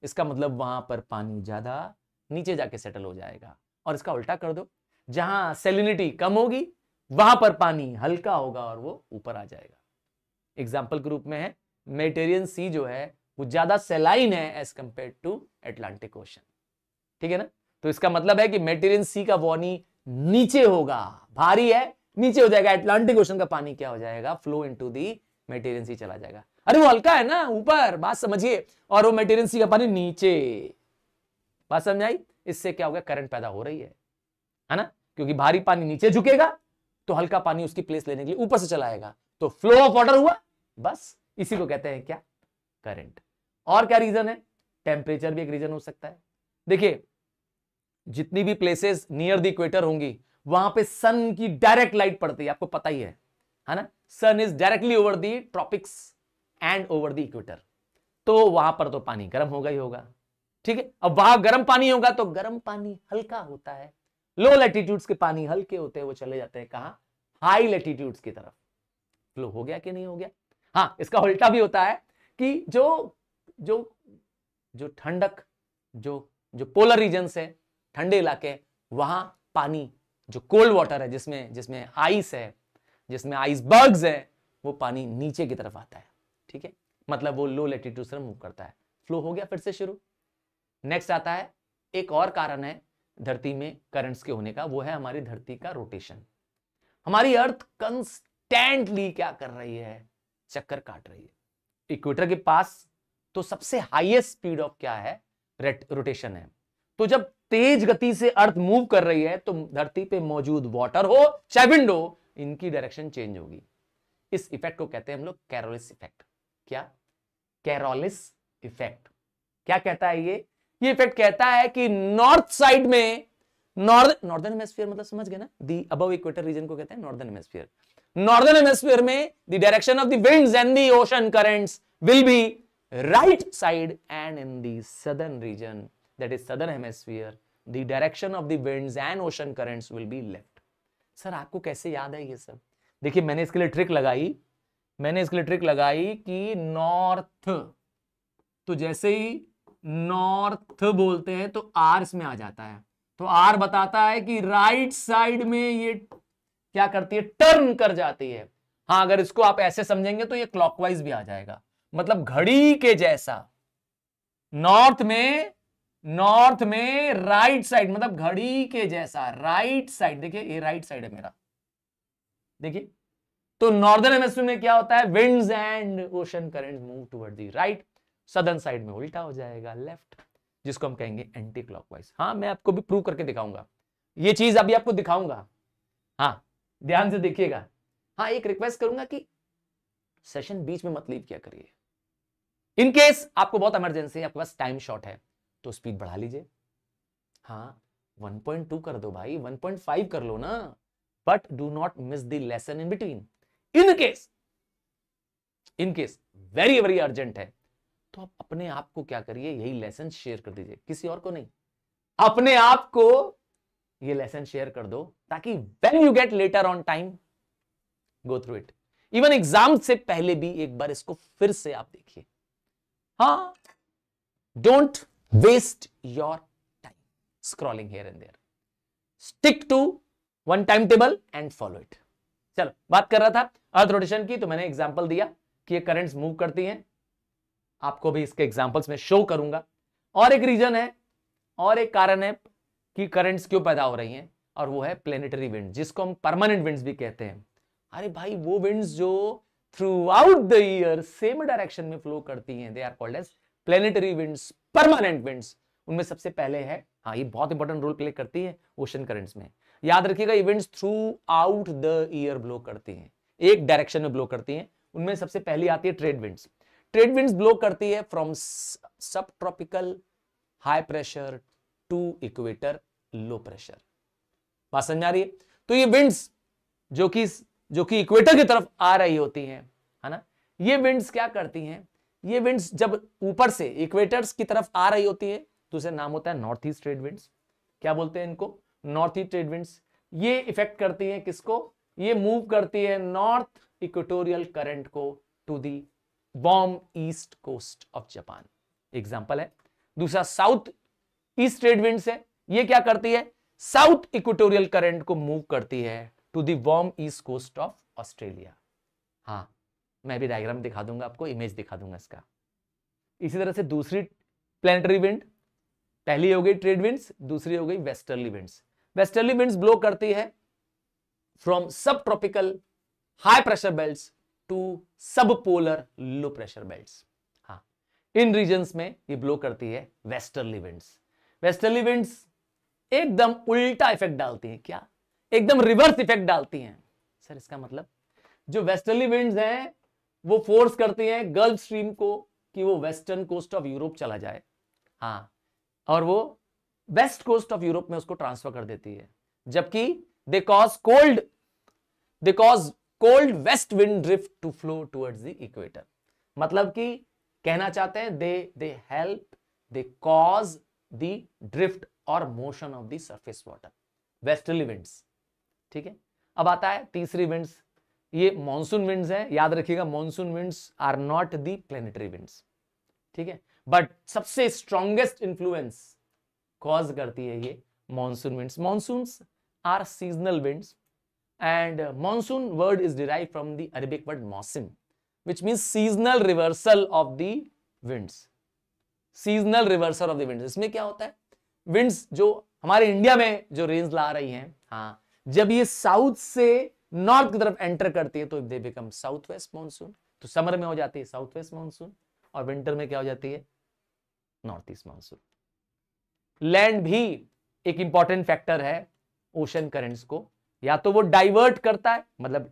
इसका मतलब वहां पर पानी ज्यादा नीचे जाके सेटल हो जाएगा। और इसका उल्टा कर दो, जहां सैलिनिटी कम होगी वहां पर पानी हल्का होगा और वो ऊपर आ जाएगा। एग्जाम्पल के रूप में है मेडिटेरियन सी जो है वो ज्यादा सैलाइन है as compare to Atlantic ocean. ठीक है ना? तो इसका मतलब है कि मेडिटेरियन सी का पानी नीचे होगा, भारी है, नीचे हो जाएगा। अटलांटिक ओशन का पानी क्या हो जाएगा, फ्लो इनटू दी मेडिटेरियन सी चला जाएगा। अरे वो हल्का है ना ऊपर, बात समझिए, और वो मेडिटेरियन सी का पानी नीचे। बात समझ आई? इससे क्या होगा, करंट पैदा हो रही है ना? क्योंकि भारी पानी नीचे झुकेगा तो हल्का पानी उसकी प्लेस लेने के लिए ऊपर से चला आएगा, तो फ्लो ऑफ वाटर हुआ। बस इसी को कहते हैं क्या, करंट। और क्या रीजन है, टेम्परेचर भी एक रीजन हो सकता है। देखिए जितनी भी प्लेसेस नियर द इक्वेटर होंगी वहां पे सन की डायरेक्ट लाइट पड़ती है, आपको पता ही है ना? Sun is directly over the tropics and over the equator, तो वहां पर तो पानी गर्म होगा ही होगा। ठीक है, अब वहां गर्म पानी होगा तो गर्म पानी हल्का होता है। लो लैटिट्यूड्स के पानी हल्के होते हैं, वो चले जाते हैं कहां, हाई लैटिट्यूड्स की तरफ। फ्लो हो गया कि नहीं हो गया? हाँ, इसका उल्टा भी होता है कि जो जो जो ठंडक, जो पोलर रीजन है, ठंडे इलाके, वहां पानी जो कोल्ड वाटर है, जिसमें आइस है, जिसमें आइसबर्ग्स है, वो पानी नीचे की तरफ आता है। ठीक है, मतलब वो लो लैटिट्यूड से मूव करता है। फ्लो हो गया, फिर से शुरू। नेक्स्ट आता है, एक और कारण है धरती में करंट्स के होने का, वो है हमारी धरती का रोटेशन। हमारी अर्थ कंस्टेंटली क्या कर रही है, चक्कर काट रही है। इक्वेटर के पास तो सबसे हाईएस्ट स्पीड ऑफ क्या है, रोटेशन है। तो जब तेज गति से अर्थ मूव कर रही है तो धरती पे मौजूद वाटर हो चाहे विंड हो, इनकी डायरेक्शन चेंज होगी। इस इफेक्ट को कहते हैं हम लोग कैरोलिस इफेक्ट। क्या, कैरोलिस इफेक्ट। क्या कहता है ये इफेक्ट कहता है कि नॉर्थ साइड में, नॉर्दर्न हेमिस्फीयर मतलब समझ गए ना, दी अबव इक्वेटर रीजन को कहते हैं नॉर्दर्न हेमिस्फीयर। नॉर्दर्न हेमिस्फीयर में the direction of the winds and the ocean currents will be right side, and in the southern reason, that is southern hemisphere, the direction of the winds and ocean currents will be left। Sir आपको कैसे याद है ये सब? देखिए मैंने इसके लिए ट्रिक लगाई कि नॉर्थ, तो जैसे ही नॉर्थ बोलते हैं तो आर इसमें आ जाता है, तो आर बताता है कि राइट साइड में ये क्या करती है, टर्न कर जाती है। हाँ, अगर इसको आप ऐसे समझेंगे तो ये क्लॉकवाइज भी आ जाएगा, मतलब घड़ी के जैसा। नॉर्थ में राइट साइड, मतलब घड़ी के जैसा राइट साइड। देखिए ये राइट साइड है मेरा, देखिए। तो नॉर्दर्न हेमिस्फीयर में क्या होता है, winds and ocean currents move toward the right, southern side में उल्टा हो जाएगा, लेफ्ट, जिसको हम कहेंगे एंटी क्लॉकवाइज। हाँ, मैं आपको भी प्रूव करके दिखाऊंगा, ये चीज अभी आपको दिखाऊंगा। हाँ, ध्यान से देखिएगा। हाँ, एक रिक्वेस्ट करूंगा कि सेशन बीच में मत लीव किया करिए। इन केस आपको बहुत इमरजेंसी है, आपके पास टाइम शॉर्ट है, तो स्पीड बढ़ा लीजिए। हाँ, 1.2 कर दो भाई, 1.5 कर लो ना, but do not miss the lesson in between. In case very very urgent है तो आप अपने आप को क्या करिए, यही लेसन शेयर कर दीजिए, किसी और को नहीं, अपने आप को ये लेसन शेयर कर दो, ताकि when you get later on time go through it. Even exam से पहले भी एक बार इसको फिर से आप देखिए। हाँ, don't waste your time scrolling here and there, stick to one timetable and follow it। चलो, बात कर रहा था अर्थ रोटेशन की, तो मैंने एग्जांपल दिया कि ये करंट्स मूव करती हैं, आपको भी इसके एग्जांपल्स में शो करूंगा। और एक रीजन है, और एक कारण है कि करंट्स क्यों पैदा हो रही हैं, और वो है प्लेनेटरी विंड, जिसको हम परमानेंट विंड्स भी कहते हैं। अरे भाई, वो विंड्स जो throughout the year same direction में फ्लो करती हैं, they are called as planetary winds, permanent winds. उनमें सबसे पहले है, हाँ, ये बहुत इंपॉर्टेंट रोल प्ले करती है ओशन करंट्स में। याद रखिएगा, ये winds through out the year blow करती हैं, एक डायरेक्शन में ब्लो करती हैं। उनमें सबसे पहली आती है trade winds. Trade winds blow करती है from subtropical high pressure to equator low pressure. बात समझ आ रही है? तो ये विंड्स जो कि इक्वेटर की तरफ आ रही होती हैं, है ना, ये विंड्स क्या करती हैं ये विंड्स जब ऊपर से इक्वेटर्स की तरफ आ रही होती है तो उसे नाम होता है नॉर्थ ईस्ट ट्रेड विंड्स। क्या बोलते हैं इनको? North east trade winds. ये इफेक्ट करती है किसको? ये मूव करती है नॉर्थ इक्वेटोरियल करंट को to the warm east coast of Japan, example है। दूसरा साउथ ईस्ट ट्रेड विंड्स है, ये क्या करती है? साउथ इक्वेटोरियल करंट को मूव करती है to the warm east coast of Australia. हाँ, मैं भी डायग्राम दिखा दूंगा आपको, इमेज दिखा दूंगा इसका। इसी तरह से दूसरी प्लैनेटरी विंड, पहली हो गई ट्रेड विंड्स, दूसरी हो गई westerly winds. Westerly winds blow करती है from subtropical high pressure belts to subpolar low pressure belts. हाँ, इन रीजन्स में ये ब्लो करती है वेस्टर्ली विंड्स। वेस्टर्ली विंड्स एकदम उल्टा इफेक्ट डालती हैं। क्या? एकदम रिवर्स इफेक्ट डालती हैं। सर इसका मतलब जो वेस्टर्ली विंड्स हैं वो फोर्स करती हैं गल्फ स्ट्रीम को कि वो वेस्टर्न कोस्ट ऑफ यूरोप चला जाए। हाँ, और वो वेस्ट कोस्ट ऑफ यूरोप में उसको ट्रांसफर कर देती है, जबकि they cause cold west wind drift to flow towards the equator. मतलब कि कहना चाहते हैं they help, they cause the drift और motion of the surface water, westerly winds. ठीक है, अब आता है तीसरी विंड्स। ये मॉनसून विंड्स हैं, याद रखिएगा monsoon winds are not the planetary winds. ठीक है, बट सबसे स्ट्रॉन्गेस्ट इंफ्लुएंस कॉज करती है ये monsoon winds. Monsoons are seasonal winds and monsoon word is derive from the Arabic word mausam which means seasonal reversal of the winds. Seasonal reversal of the winds, इसमें क्या होता है? Winds जो हमारे India में जो रेंज ला रही हैं, हाँ, जब ये साउथ से नॉर्थ की तरफ एंटर करती है तो they become south west monsoon. तो समर में हो जाती है साउथ वेस्ट मानसून और विंटर में क्या हो जाती है? North east monsoon. लैंड भी एक इंपॉर्टेंट फैक्टर है ओशन करंट्स को, या तो वो डाइवर्ट करता है, मतलब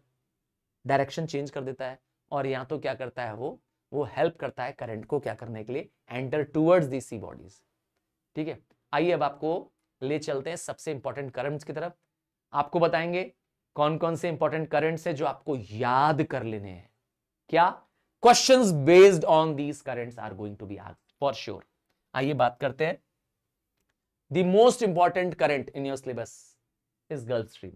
डायरेक्शन चेंज कर देता है, और या तो क्या करता है वो हेल्प करता है करंट को क्या करने के लिए? Enter towards the sea bodies. ठीक है, आइए अब आपको ले चलते हैं सबसे इंपॉर्टेंट करंट्स की तरफ। आपको बताएंगे कौन कौन से इंपॉर्टेंट करंट्स हैं जो आपको याद कर लेने हैं। क्या? Questions based on these currents are going to be asked for sure. आइए बात करते हैं। The most important current in your syllabus is Gulf Stream.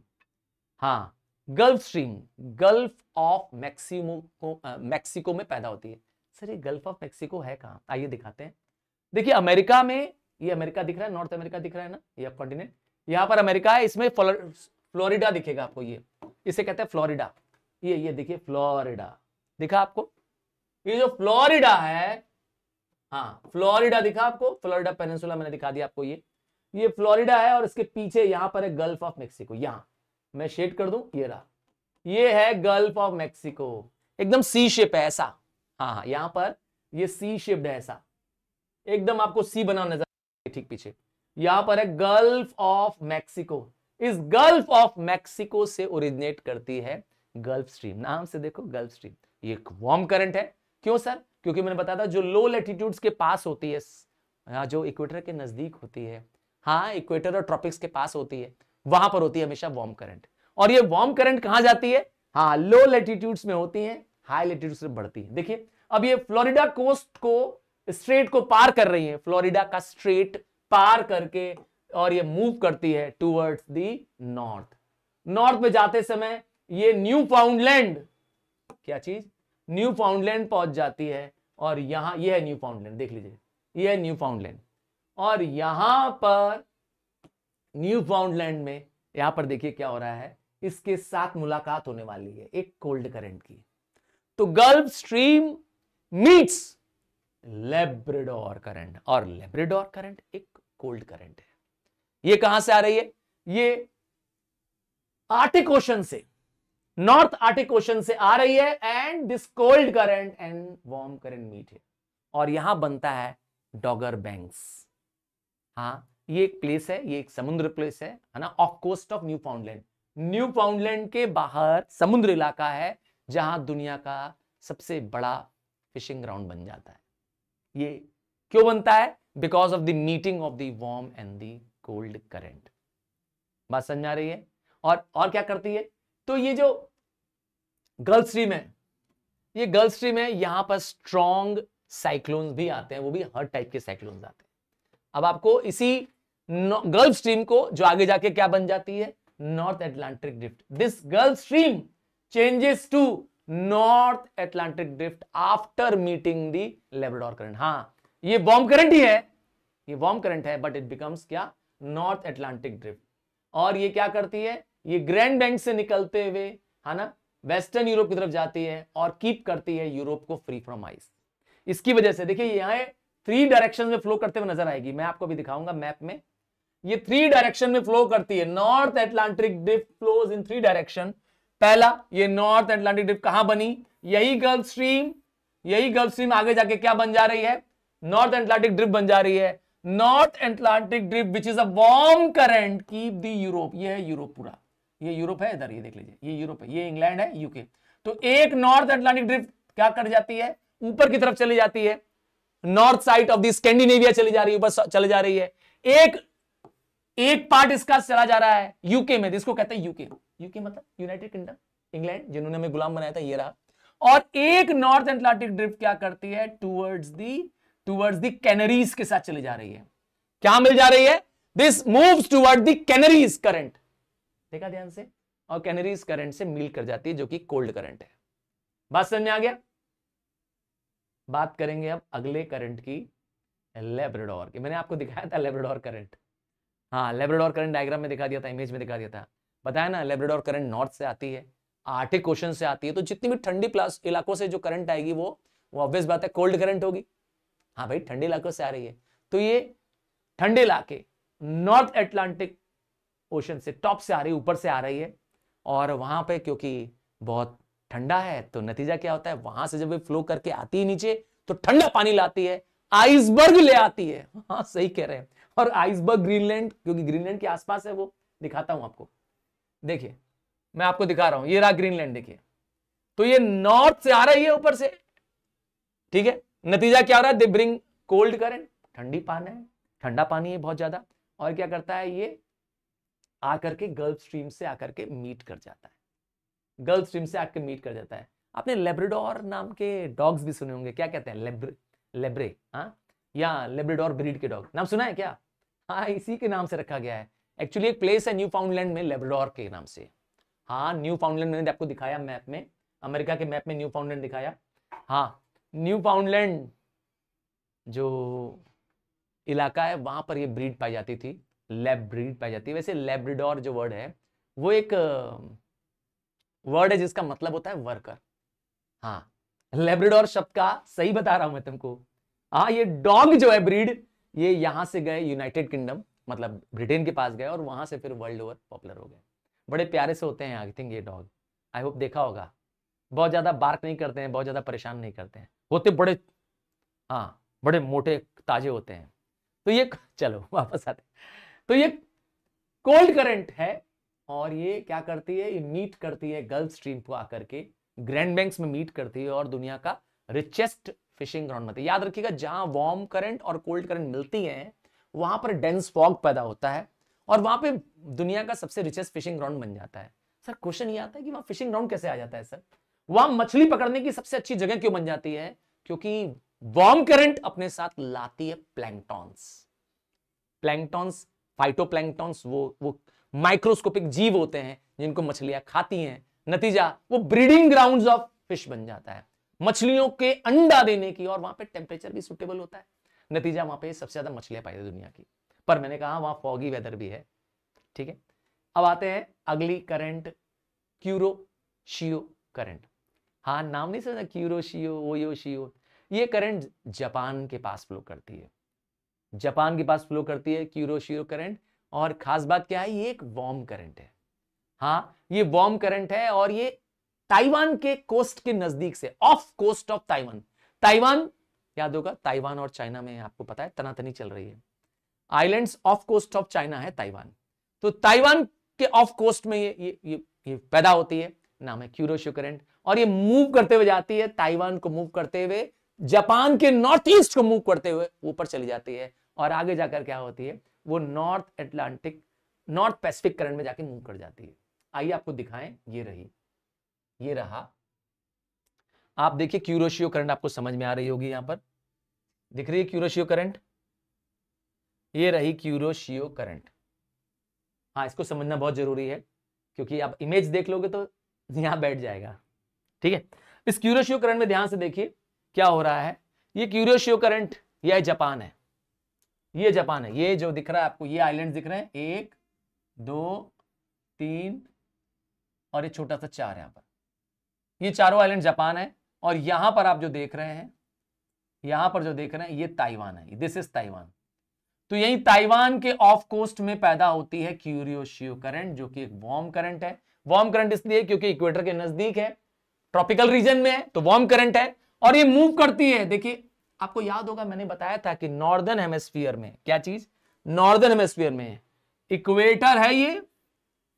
हाँ, Gulf Stream Gulf of Mexico में पैदा होती है। सर ये गल्फ ऑफ मैक्सिको है कहां? आइए दिखाते हैं। देखिए अमेरिका में, ये अमेरिका दिख रहा है, नॉर्थ अमेरिका दिख रहा है ना, ये कॉन्टिनेंट, यहां पर अमेरिका है, इसमें फ्लोरिडा दिखेगा आपको, ये इसे कहते हैं फ्लोरिडा। ये देखिए फ्लोरिडा दिखा आपको, ये जो फ्लोरिडा है, हाँ फ्लोरिडा दिखा आपको, फ्लोरिडा पेनिनसुला मैंने दिखा दिया आपको, ये फ्लोरिडा है और इसके पीछे यहां पर है गल्फ ऑफ मैक्सिको। यहां मैं शेड कर दूं, ये रहा, ये है गल्फ ऑफ मैक्सिको, एकदम सी शेप है ऐसा। हाँ, यहां पर ये सी शेप्ड है ऐसा, एकदम आपको सी बना नजर, ठीक पीछे यहां पर है गल्फ ऑफ मैक्सिको। इस गल्फ ऑफ मैक्सिको से ओरिजिनेट करती है गल्फ स्ट्रीम। नाम से देखो गल्फ स्ट्रीम, ये एक वार्म करंट है। क्यों सर? क्योंकि मैंने बताया था जो लो लैटिट्यूड्स के पास होती है, जो इक्वेटर के नजदीक होती है, हाँ इक्वेटर और ट्रॉपिक्स के पास होती है, वहां पर होती है हमेशा वार्म करंट। और ये वार्म करंट कहां जाती है? हाँ, लो लैटिट्यूड्स में होती है, हाई लैटिट्यूड्स में बढ़ती है। देखिए अब ये फ्लोरिडा कोस्ट को, स्ट्रेट को पार कर रही है, फ्लोरिडा का स्ट्रेट पार करके, और ये मूव करती है टूवर्ड्स दी नॉर्थ। नॉर्थ में जाते समय ये न्यू फाउंडलैंड, क्या चीज? न्यू फाउंडलैंड पहुंच जाती है, और यहां ये है न्यू फाउंडलैंड, देख लीजिए ये है न्यू फाउंडलैंड, और यहां पर न्यू फाउंडलैंड में, यहां पर देखिए क्या हो रहा है, इसके साथ मुलाकात होने वाली है एक कोल्ड करंट की। तो gulf stream meets Labrador current, और लेब्राडोर करंट एक कोल्ड करंट है। ये कहां से आ रही है? ये आर्टिक ओशन से, नॉर्थ आर्टिक ओशन से आ रही है, and this cold current and warm current meet है, और यहां बनता है डॉगर बैंक्स। हाँ, ये एक प्लेस है, ये एक समुद्र प्लेस है ना, off coast of Newfoundland. Newfoundland के बाहर समुद्र इलाका है जहां दुनिया का सबसे बड़ा फिशिंग ग्राउंड बन जाता है। ये क्यों बनता है? Because of the meeting of the warm and the cold current. बात समझ आ रही है? और क्या करती है? तो ये जो गल्फ स्ट्रीम है, ये गल्फ स्ट्रीम है, यहां पर स्ट्रॉन्ग साइक्लोन्स भी आते हैं, वो भी हर टाइप के साइक्लोन्स आते हैं। अब आपको इसी गल्फ स्ट्रीम को जो आगे जाके क्या बन जाती है, north Atlantic drift, this gulf stream changes to north Atlantic drift after meeting the Labrador current. हाँ, ये वार्म करंट ही है, ये वार्म करंट है, बट इट बिकम्स क्या, नॉर्थ एटलांटिक ड्रिफ्ट। और ये क्या करती है, ये ग्रैंड बैंक से निकलते हुए, है ना, वेस्टर्न यूरोप की तरफ जाती है और कीप करती है यूरोप को फ्री फ्रॉम आइस। इसकी वजह से देखिए यहां 3 डायरेक्शन में फ्लो करते हुए नजर आएगी, मैं आपको भी दिखाऊंगा मैप में। ये 3 डायरेक्शन में फ्लो करती है, north Atlantic drift flows in 3 direction. पहला, ये नॉर्थ एटलांटिक ड्रिफ्ट कहां बनी, यही गल्फ स्ट्रीम, यही गल्फ स्ट्रीम आगे जाके क्या बन जा रही है, नॉर्थ एटलांटिक ड्रिफ्ट बन जा रही है। North Atlantic drift which is a warm current keep the Europe, ये है यूरोप पूरा, ये यूरोप है इधर, ये देख लीजिए, ये यूरोप है, ये इंग्लैंड है, यूके। तो एक नॉर्थ एटलांटिक ड्रिफ्ट क्या कर जाती है, ऊपर की तरफ चली जाती है, north side of the Scandinavia चली जा रही है, ऊपर चली जा रही है। एक पार्ट इसका चला जा रहा है यूके में, जिसको कहते हैं यूके, यूके मतलब यूनाइटेड किंगडम, इंग्लैंड, जिन्होंने हमें गुलाम बनाया था, ये रहा। और एक नॉर्थ एटलांटिक ड्रिफ्ट क्या करती है, टुवर्ड्स दी कैनरीज के साथ चली जा रही है। क्या मिल जा रही है, this moves toward the कैनरीज current, देखा ध्यान से, और कैनरीज करंट से मिल कर जाती है, जो कि कोल्ड करंट है। बात समझ में आ गया। बात करेंगे अब अगले करंट की, लेब्राडोर की। मैंने आपको दिखाया था लेब्राडोर करंट, हाँ, लेब्राडोर करंट डायग्राम में दिखा दिया था, इमेज में दिखा दिया था, बताया ना, लेब्राडोर करंट नॉर्थ से आती है, आर्टिक ओशन से आती है। तो जितनी भी ठंडी प्लस इलाकों से जो करंट आएगी वो ऑब्वियस बात है कोल्ड करंट होगी। हाँ भाई, ठंडे इलाकों से आ रही है, तो ये ठंडे इलाके नॉर्थ एटलांटिक ओशन से टॉप से आ रही है, ऊपर से आ रही है। और वहां पे क्योंकि बहुत ठंडा है, तो नतीजा क्या होता है, वहां से जब ये फ्लो करके आती है नीचे, तो ठंडा पानी लाती है, आइसबर्ग ले आती है। हाँ सही कह रहे हैं। और आइसबर्ग ग्रीनलैंड, क्योंकि ग्रीनलैंड के आसपास है, वो दिखाता हूं आपको, देखिए मैं आपको दिखा रहा हूं, ये रहा ग्रीनलैंड, देखिए। तो ये नॉर्थ से आ रही है ऊपर से, ठीक है। नतीजा क्या हो रहा है, दे ब्रिंग कोल्ड करंट, ठंडी पानी है, ठंडा पानी है बहुत ज्यादा। और क्या करता है, ये आकर के गल्फ स्ट्रीम से आकर के मीट कर जाता है, गल्फ स्ट्रीम से आकर मीट कर जाता है। आपने लेब्राडोर नाम के डॉग्स भी सुने होंगे, क्या कहते हैं, लेब्रे, हाँ, या लेब्राडोर ब्रीड के डॉग, नाम सुना है क्या? हाँ, इसी के नाम से रखा गया है। एक्चुअली एक प्लेस है न्यू फाउंडलैंड में लेब्राडोर के नाम से। हाँ, न्यू फाउंडलैंड मैंने आपको दिखाया मैप में, अमेरिका के मैप में न्यू फाउंडलैंड दिखाया। हाँ, न्यू फाउंडलैंड जो इलाका है, वहां पर ये ब्रीड पाई जाती थी, लैब ब्रीड पाई जाती है। वैसे लेब्राडोर जो वर्ड है, वो एक वर्ड है जिसका मतलब होता है वर्कर। हाँ, लेब्राडोर शब्द का सही बता रहा हूं मैं तुमको। हाँ, ये डॉग जो है ब्रीड, ये यहां से गए यूनाइटेड किंगडम, मतलब ब्रिटेन के पास गए, और वहां से फिर वर्ल्ड ओवर पॉपुलर हो गए। बड़े प्यारे से होते हैं आई थिंक ये डॉग, आई होप देखा होगा। बहुत ज्यादा बार्क नहीं करते हैं, बहुत ज्यादा परेशान नहीं करते हैं, होते बड़े, हाँ, बड़े मोटे ताजे होते हैं। तो ये, चलो वापस आते, तो ये कोल्ड करंट है, और ये क्या करती है, ये मीट करती है गल्फ स्ट्रीम को आकर के, ग्रैंड बैंक्स में मीट करती है, और दुनिया का रिचेस्ट फिशिंग ग्राउंड बनती है। याद रखिएगा, जहां वार्म करंट और कोल्ड करंट मिलती हैं, वहां पर डेंस फॉग पैदा होता है, और वहां पे दुनिया का सबसे रिचेस्ट फिशिंग ग्राउंड बन जाता है। सर क्वेश्चन ये आता है कि वहां फिशिंग ग्राउंड कैसे आ जाता है सर, वहां मछली पकड़ने की सबसे अच्छी जगह क्यों बन जाती है? क्योंकि वार्म करंट अपने साथ लाती है प्लैंकटॉन्स, प्लैंकटॉन्स, फाइटोप्लैंकटॉन्स, वो माइक्रोस्कोपिक जीव होते हैं जिनको मछलियां खाती हैं। नतीजा, वो ब्रीडिंग ग्राउंड्स ऑफ फिश बन जाता है, मछलियों के अंडा देने की, और वहां पे टेम्परेचर भी सुटेबल होता है। नतीजा, वहां पे सबसे ज्यादा मछलियां पाई जाती दुनिया की। पर मैंने कहा वहां फॉगी वेदर भी है, ठीक है। अब आते हैं अगली करंट, क्यूरोशियो करंट। हाँ, नाम नहीं समझा, क्यूरोशियो, ओयोशियो। ये करंट जापान के पास फ्लो करती है, जापान के पास फ्लो करती है क्यूरोशियो करंट। और खास बात क्या है, ये एक वार्म करंट है। हाँ, ये वार्म करंट है, और ये ताइवान के कोस्ट के नजदीक से, off coast of Taiwan, Taiwan याद होगा, ताइवान और चाइना में आपको पता है तनातनी चल रही है, islands off coast of China है ताइवान। तो ताइवान के ऑफ कोस्ट में ये पैदा होती है, नाम है क्यूरोशियो करंट। और ये मूव करते हुए जाती है, ताइवान को मूव करते हुए, जापान के नॉर्थ ईस्ट को मूव करते हुए ऊपर चली जाती है, और आगे जाकर क्या होती है, वो north Atlantic, north Pacific current में जाके मूव कर जाती है। आइए आपको दिखाएं, ये रही, ये रहा, आप देखिए क्यूरोशियो करंट आपको समझ में आ रही होगी यहां पर, दिख रही है क्यूरोशियो करंट, ये रही क्यूरोशियो करंट। हाँ, इसको समझना बहुत जरूरी है क्योंकि आप इमेज देख लोगे तो यहां बैठ जाएगा। ठीक है, इस क्यूरोशियो करंट में ध्यान से देखिए क्या हो रहा है। ये क्यूरोशियो करंट, यह जापान है, ये जापान है। ये जो दिख रहा है आपको, ये आइलैंड दिख रहे हैं, 1 2 3 और ये छोटा सा 4 यहां पर, ये चारों आइलैंड जापान है। और यहां पर आप जो देख रहे हैं, यहां पर जो देख रहे हैं, ये ताइवान है, दिस इज ताइवान। तो यही ताइवान के ऑफ कोस्ट में पैदा होती है क्यूरोशियो करंट, जो कि एक वार्म करंट है। वार्म करंट इसलिए क्योंकि इक्वेटर के नजदीक है, ट्रॉपिकल रीजन में है, तो वार्म करंट है। और ये मूव करती है, देखिए आपको याद होगा मैंने बताया था कि नॉर्दर्न हेमिस्फीयर में क्या चीज, नॉर्दर्न हेमिस्फीयर में इक्वेटर है, ये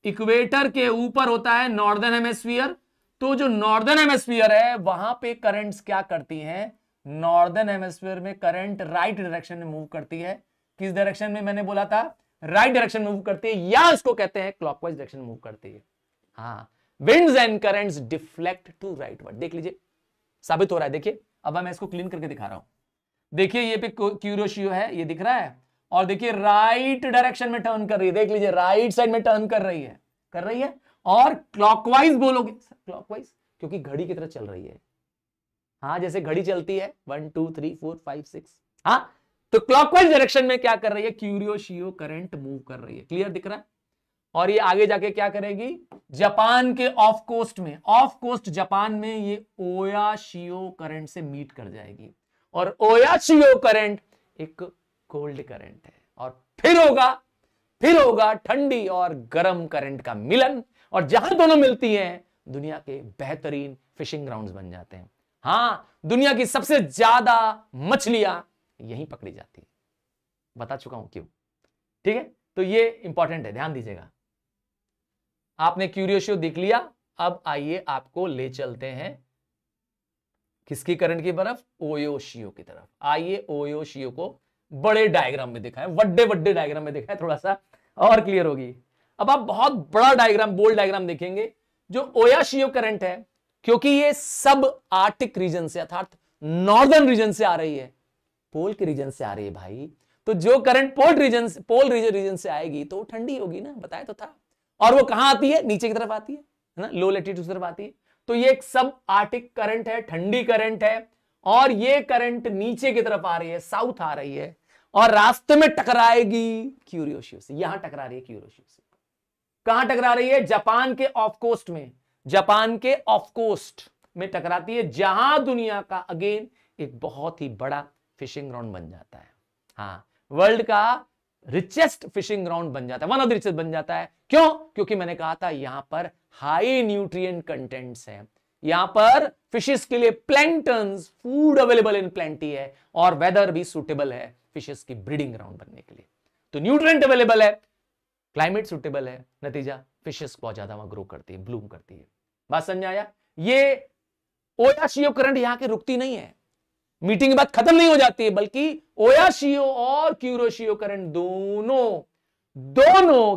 इक्वेटर के ऊपर होता है नॉर्दर्न हेमिस्फीयर। तो जो नॉर्दर्न हेमिस्फीयर है वहां पे करंट्स क्या करती हैं, नॉर्दर्न हेमिस्फीयर में करंट राइट डायरेक्शन में मूव करती है। किस डायरेक्शन में, मैंने बोला था राइट डायरेक्शन मूव करती है, या इसको कहते हैं क्लॉकवाइज डायरेक्शन मूव करती है। हाँ, winds and currents deflect to rightward, देख लीजिए साबित हो रहा है। देखिए अब मैं इसको क्लीन करके दिखा रहा हूं। देखिए ये पे क्यूरोशियो है, ये दिख रहा है, और देखिए राइट डायरेक्शन में टर्न कर रही है, देख लीजिए राइट साइड में टर्न कर रही है। और क्लॉकवाइज बोलोगे, क्लॉकवाइज क्योंकि घड़ी की तरह चल रही है। हाँ, जैसे घड़ी चलती है 1 2 3 4 5 6, हाँ, तो क्लॉकवाइज डायरेक्शन में क्या कर रही है, क्यूरोशियो करंट मूव कर रही है। क्लियर दिख रहा है। और ये आगे जाके क्या करेगी, जापान के ऑफ कोस्ट में, ऑफ कोस्ट जापान में ये ओयाशियो करंट से मीट कर जाएगी। और ओयाशियो करंट एक कोल्ड करंट है, और फिर होगा ठंडी और गर्म करंट का मिलन, और जहां दोनों मिलती हैं दुनिया के बेहतरीन फिशिंग ग्राउंड्स बन जाते हैं। हां, दुनिया की सबसे ज्यादा मछलियां यहीं पकड़ी जाती है, बता चुका हूं क्यों। ठीक है, तो ये इंपॉर्टेंट है, ध्यान दीजिएगा। आपने क्यूरियोशियो देख लिया, अब आइए आपको ले चलते हैं किसकी करंट की तरफ, ओयोशियो की तरफ। आइए ओयोशियो को बड़े डायग्राम में दिखाएं, बड़े डायग्राम में दिखाएं, थोड़ा सा और क्लियर होगी। अब आप बहुत बड़ा डायग्राम, बोल्ड डायग्राम देखेंगे। जो ओयाशियो करंट है, क्योंकि ये सब आर्टिक रीजन से अर्थात नॉर्दर्न रीजन से आ रही है, पोल के रीजन से आ रही है भाई, तो जो करंट पोल रीजन से आएगी तो ठंडी होगी ना, बताया तो था। और वो कहां आती है, नीचे की तरफ आती है ना, लो लैटिट्यूड की तरफ आती है। तो ये एक सब आर्टिक करंट है, ठंडी करंट है, और ये करंट नीचे की तरफ आ रही है, साउथ आ रही है, और रास्ते में टकराएगी क्यूरोशियो से। यहां टकरा रही है क्यूरोशियो से, कहां टकरा रही है, जापान के ऑफ कोस्ट में, जापान के ऑफ कोस्ट में टकराती है, जहां दुनिया का अगेन एक बहुत ही बड़ा फिशिंग ग्राउंड बन जाता है। हाँ, वर्ल्ड का रिचेस्ट फिशिंग ग्राउंड बन जाता है, वन ऑफ द रिचेस्ट बन जाता है। क्यों, क्योंकि मैंने कहा था यहां पर हाई न्यूट्रिएंट कंटेंट्स हैं, यहां पर फिशेस के लिए planktons, food available in plenty है, और वेदर भी सुटेबल है फिशेस की ब्रीडिंग ग्राउंड बनने के लिए। तो न्यूट्रिएंट अवेलेबल है, क्लाइमेट सुटेबल है, नतीजा फिशेस बहुत ज्यादा वहां ग्रो करती है, ब्लूम करती है। बात समझ आया। ये ओयाशियो करंट यहां की रुकती नहीं है, मीटिंग के बाद खत्म नहीं हो जाती है, बल्कि ओयाशियो और क्यूरोशियो करंट दोनों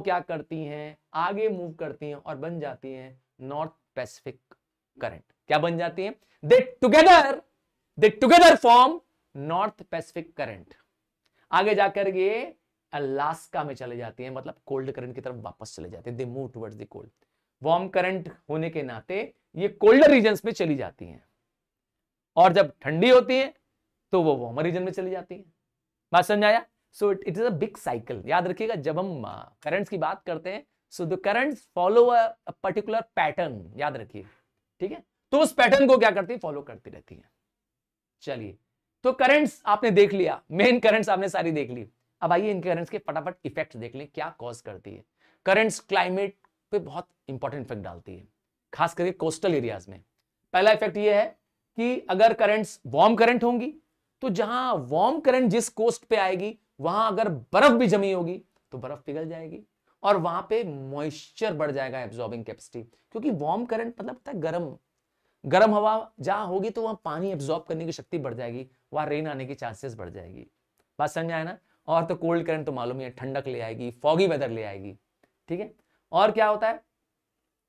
क्या करती हैं, आगे मूव करती हैं और बन जाती हैं नॉर्थ पैसिफिक करंट। क्या बन जाती हैं, दे together form north Pacific current. आगे जाकर ये अलास्का में चले जाती हैं, मतलब कोल्ड करंट की तरफ वापस चले जाते हैं, they move towards the cold. Warm current होने के नाते ये कोल्डर रीजन्स में चली जाती हैं, और जब ठंडी होती है तो वो वार्मर रीजन में चली जाती है। बात समझ आया। So it is a big cycle. याद रखिएगा जब हम करंट्स की बात करते हैं, so the currents follow a particular pattern, याद रखिए, ठीक है। तो उस पैटर्न को क्या करती है, फॉलो करती रहती है। चलिए, तो करंट्स आपने देख लिया, मेन करंट्स आपने सारी देख ली। अब आइए इन करंट्स के फटाफट इफेक्ट्स देख लें, क्या कॉज करती है। करंट्स क्लाइमेट पे बहुत इंपॉर्टेंट इफेक्ट डालती है, खास करके कोस्टल एरियाज में। पहला इफेक्ट ये है कि अगर करंट्स वार्म करंट होंगी, तो जहां वार्म करंट जिस कोस्ट पे आएगी, वहां अगर बर्फ भी जमी होगी तो बर्फ पिघल जाएगी, और वहां पे मॉइस्चर बढ़ जाएगा, एब्जॉर्बिंग कैपेसिटी। क्योंकि वार्म करंट मतलब होता है गर्म हवा जहां होगी तो वहां पानी एब्जॉर्ब करने की शक्ति बढ़ जाएगी, वहां रेन आने की चांसेस बढ़ जाएगी। बात समझ आए ना। और तो कोल्ड करंट तो मालूम ही है, ठंडक ले आएगी, फॉगी वेदर ले आएगी, ठीक है। और क्या होता है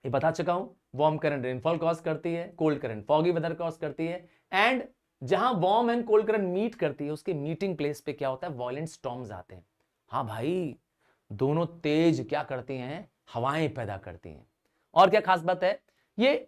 ये बता चुका हूं, वार्म करंट रेनफॉल कॉज करती है, cold current foggy weather cause करती है, एंड जहां warm and cold current meet करती है, उसके मीटिंग प्लेस पे क्या होता है, वायलेंट स्टॉर्म्स आते हैं। हाँ भाई, दोनों तेज क्या करती हैं, हवाएं पैदा करती हैं। और क्या खास बात है, ये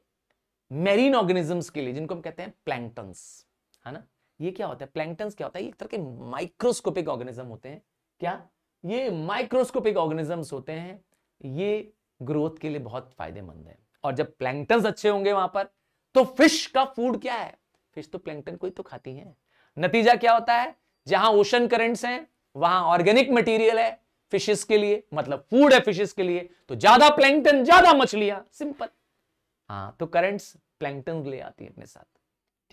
मेरीन ऑर्गेनिजम्स के लिए, जिनको हम कहते हैं प्लैंक्टन्स, है ना, ये क्या होता है, प्लैंक्टन्स क्या होता है, ये एक तरह के माइक्रोस्कोपिक ऑर्गेनिज्म होते हैं। क्या ये माइक्रोस्कोपिक ऑर्गेनिजम्स होते हैं, ये ग्रोथ के लिए बहुत फायदेमंद है। और जब प्लैंक्टन्स अच्छे होंगे वहां पर, तो फिश का फूड क्या है, फिश तो प्लैंक्टन को ही तो खाती है। नतीजा क्या होता है, जहां ओशन करंट्स हैं वहां ऑर्गेनिक मटेरियल है फिशेस के लिए, मतलब फूड है फिशेस के लिए, तो ज्यादा प्लैंक्टन ज्यादा मछलियां, सिंपल। हाँ, तो करंट्स प्लैंक्टन ले आती है अपने साथ,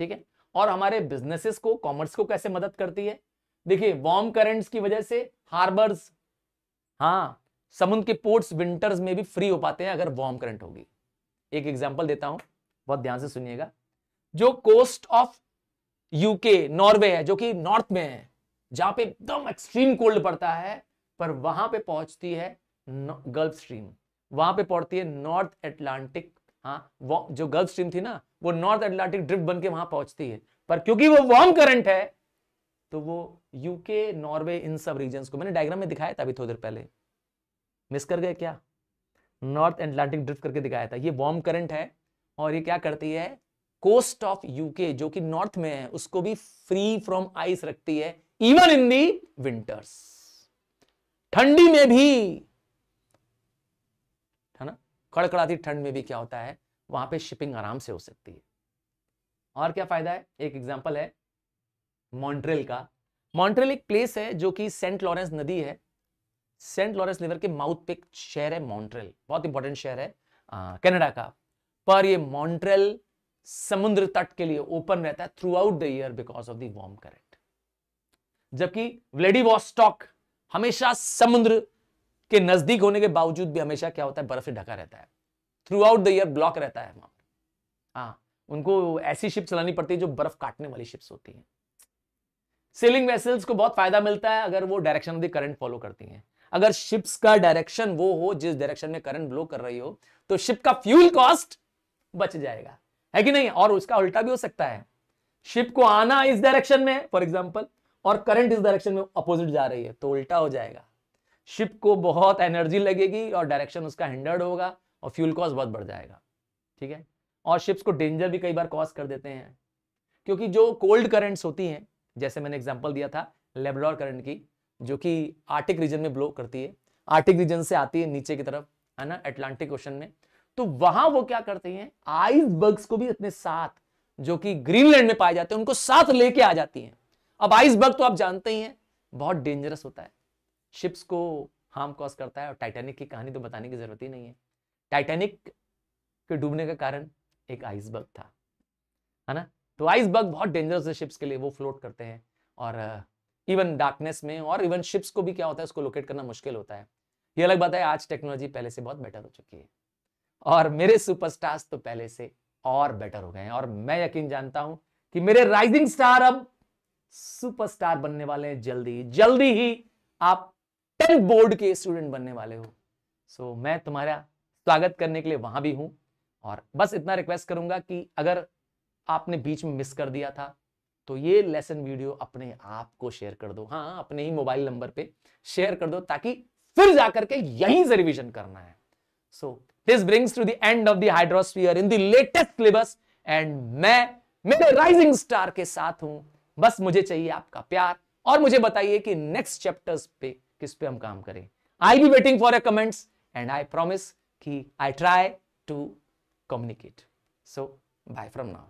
ठीक है। और हमारे बिजनेसेस को, कॉमर्स को कैसे मदद करती है, देखिए वार्म करंट्स की वजह से हार्बर्स, हाँ, समुद्र के पोर्ट्स विंटर्स में भी फ्री हो पाते हैं अगर वार्म करंट होगी। एक एग्जांपल देता हूं, बहुत ध्यान से सुनिएगा। जो कोस्ट ऑफ यूके, नॉर्वे है, जो कि नॉर्थ में है, जहां पे एकदम एक्सट्रीम कोल्ड पड़ता है, पर वहां पे पहुंचती है गल्फ स्ट्रीम, वहां पे पड़ती है नॉर्थ अटलांटिक। हाँ, वो जो गल्फ स्ट्रीम थी ना, वो नॉर्थ अटलांटिक ड्रिफ्ट बन के वहां पहुंचती है, पर क्योंकि वो वार्म करंट है, तो वो यूके, नॉर्वे, इन सब रीजन्स को मैंने डायग्राम में दिखाया था अभी थोड़ी देर पहले, मिस कर गए क्या, नॉर्थ अटलांटिक ड्रिफ्ट करके दिखाया था। ये वार्म करंट है और ये क्या करती है, कोस्ट ऑफ यूके जो कि नॉर्थ में है, उसको भी फ्री फ्रॉम आइस रखती है, इवन इन दी विंटर्स, ठंडी में भी, है ना, कड़कड़ाती ठंड में भी क्या होता है, वहां पे शिपिंग आराम से हो सकती है। और क्या फायदा है, एक एग्जांपल है मॉन्ट्रियल का। मॉन्ट्रियल एक प्लेस है जो कि सेंट लॉरेंस नदी है, सेंट लॉरेंस रिवर के माउथ पे एक शहर है मॉन्ट्रियल, बहुत इंपॉर्टेंट शहर है कनाडा का। पर ये मॉन्ट्रियल समुद्र तट के लिए ओपन रहता है through out the year because of the warm current, जबकि व्लादिवोस्टॉक हमेशा समुद्र के नजदीक होने के बावजूद भी हमेशा क्या होता है, बर्फ से ढका रहता है, through out the year block रहता है वहां पर। हाँ, उनको ऐसी शिप चलानी पड़ती है जो बर्फ काटने वाली शिप्स होती हैं। सेलिंग वेसल्स को बहुत फायदा मिलता है अगर वो direction of the current follow करती हैं। अगर शिप्स का डायरेक्शन वो हो जिस डायरेक्शन में करंट ब्लो कर रही हो, तो शिप का फ्यूल कॉस्ट बच जाएगा, है कि नहीं। और उसका उल्टा भी हो सकता है, शिप को आना इस डायरेक्शन में फॉर एग्जांपल, और करंट इस डायरेक्शन में अपोजिट जा रही है, तो उल्टा हो जाएगा, शिप को बहुत एनर्जी लगेगी और डायरेक्शन उसका हिंडर्ड होगा और फ्यूल कॉस्ट बहुत बढ़ जाएगा, ठीक है। और शिप्स को डेंजर भी कई बार कॉज कर देते हैं, क्योंकि जो कोल्ड करंट्स होती हैं, जैसे मैंने एग्जांपल दिया था लेब्राडोर करंट की, जो कि आर्टिक रीजन में ब्लो करती है, आर्टिक रीजन से आती है नीचे की तरफ, है ना, अटलांटिक ओशन में, तो वहां वो क्या करती हैं, आइसबर्ग्स को भी अपने साथ, जो कि ग्रीनलैंड में पाए जाते हैं, उनको साथ लेके आ जाती हैं। अब आइसबर्ग तो आप जानते ही हैं बहुत डेंजरस होता है, शिप्स को हार्म कॉज करता है। और टाइटैनिक की कहानी तो बताने की जरूरत ही नहीं है, टाइटैनिक के डूबने का कारण एक आइसबर्ग था, है ना। तो आइसबर्ग बहुत डेंजरस है शिप्स के लिए, वो फ्लोट करते हैं और इवन डार्कनेस में, और इवन शिप्स को भी क्या होता है, उसको लोकेट करना मुश्किल होता है। ये अलग बात है, आज टेक्नोलॉजी पहले से बहुत बेटर हो चुकी है और मेरे सुपरस्टार्स तो पहले से और बेटर हो गए हैं, और मैं यकीन जानता हूं कि मेरे राइजिंग स्टार अब सुपरस्टार बनने वाले हैं, जल्दी जल्दी ही आप 10th बोर्ड के स्टूडेंट बनने वाले हो। सो मैं तुम्हारा स्वागत करने के लिए वहां भी हूं, और बस इतना रिक्वेस्ट करूंगा कि अगर आपने बीच में मिस कर दिया था तो ये लेसन वीडियो अपने आप को शेयर कर दो, हाँ, अपने ही मोबाइल नंबर पे शेयर कर दो, ताकि फिर जाकर के यहीं से रिवीजन करना है। So this brings to the end of the hydrosphere in the latest syllabus, and मैं मेरे राइजिंग स्टार के साथ हूं। बस मुझे चाहिए आपका प्यार, और मुझे बताइए कि नेक्स्ट चैप्टर्स पे किस पे हम काम करें। I be waiting for your comments, and I promise कि I try to communicate. So bye from now.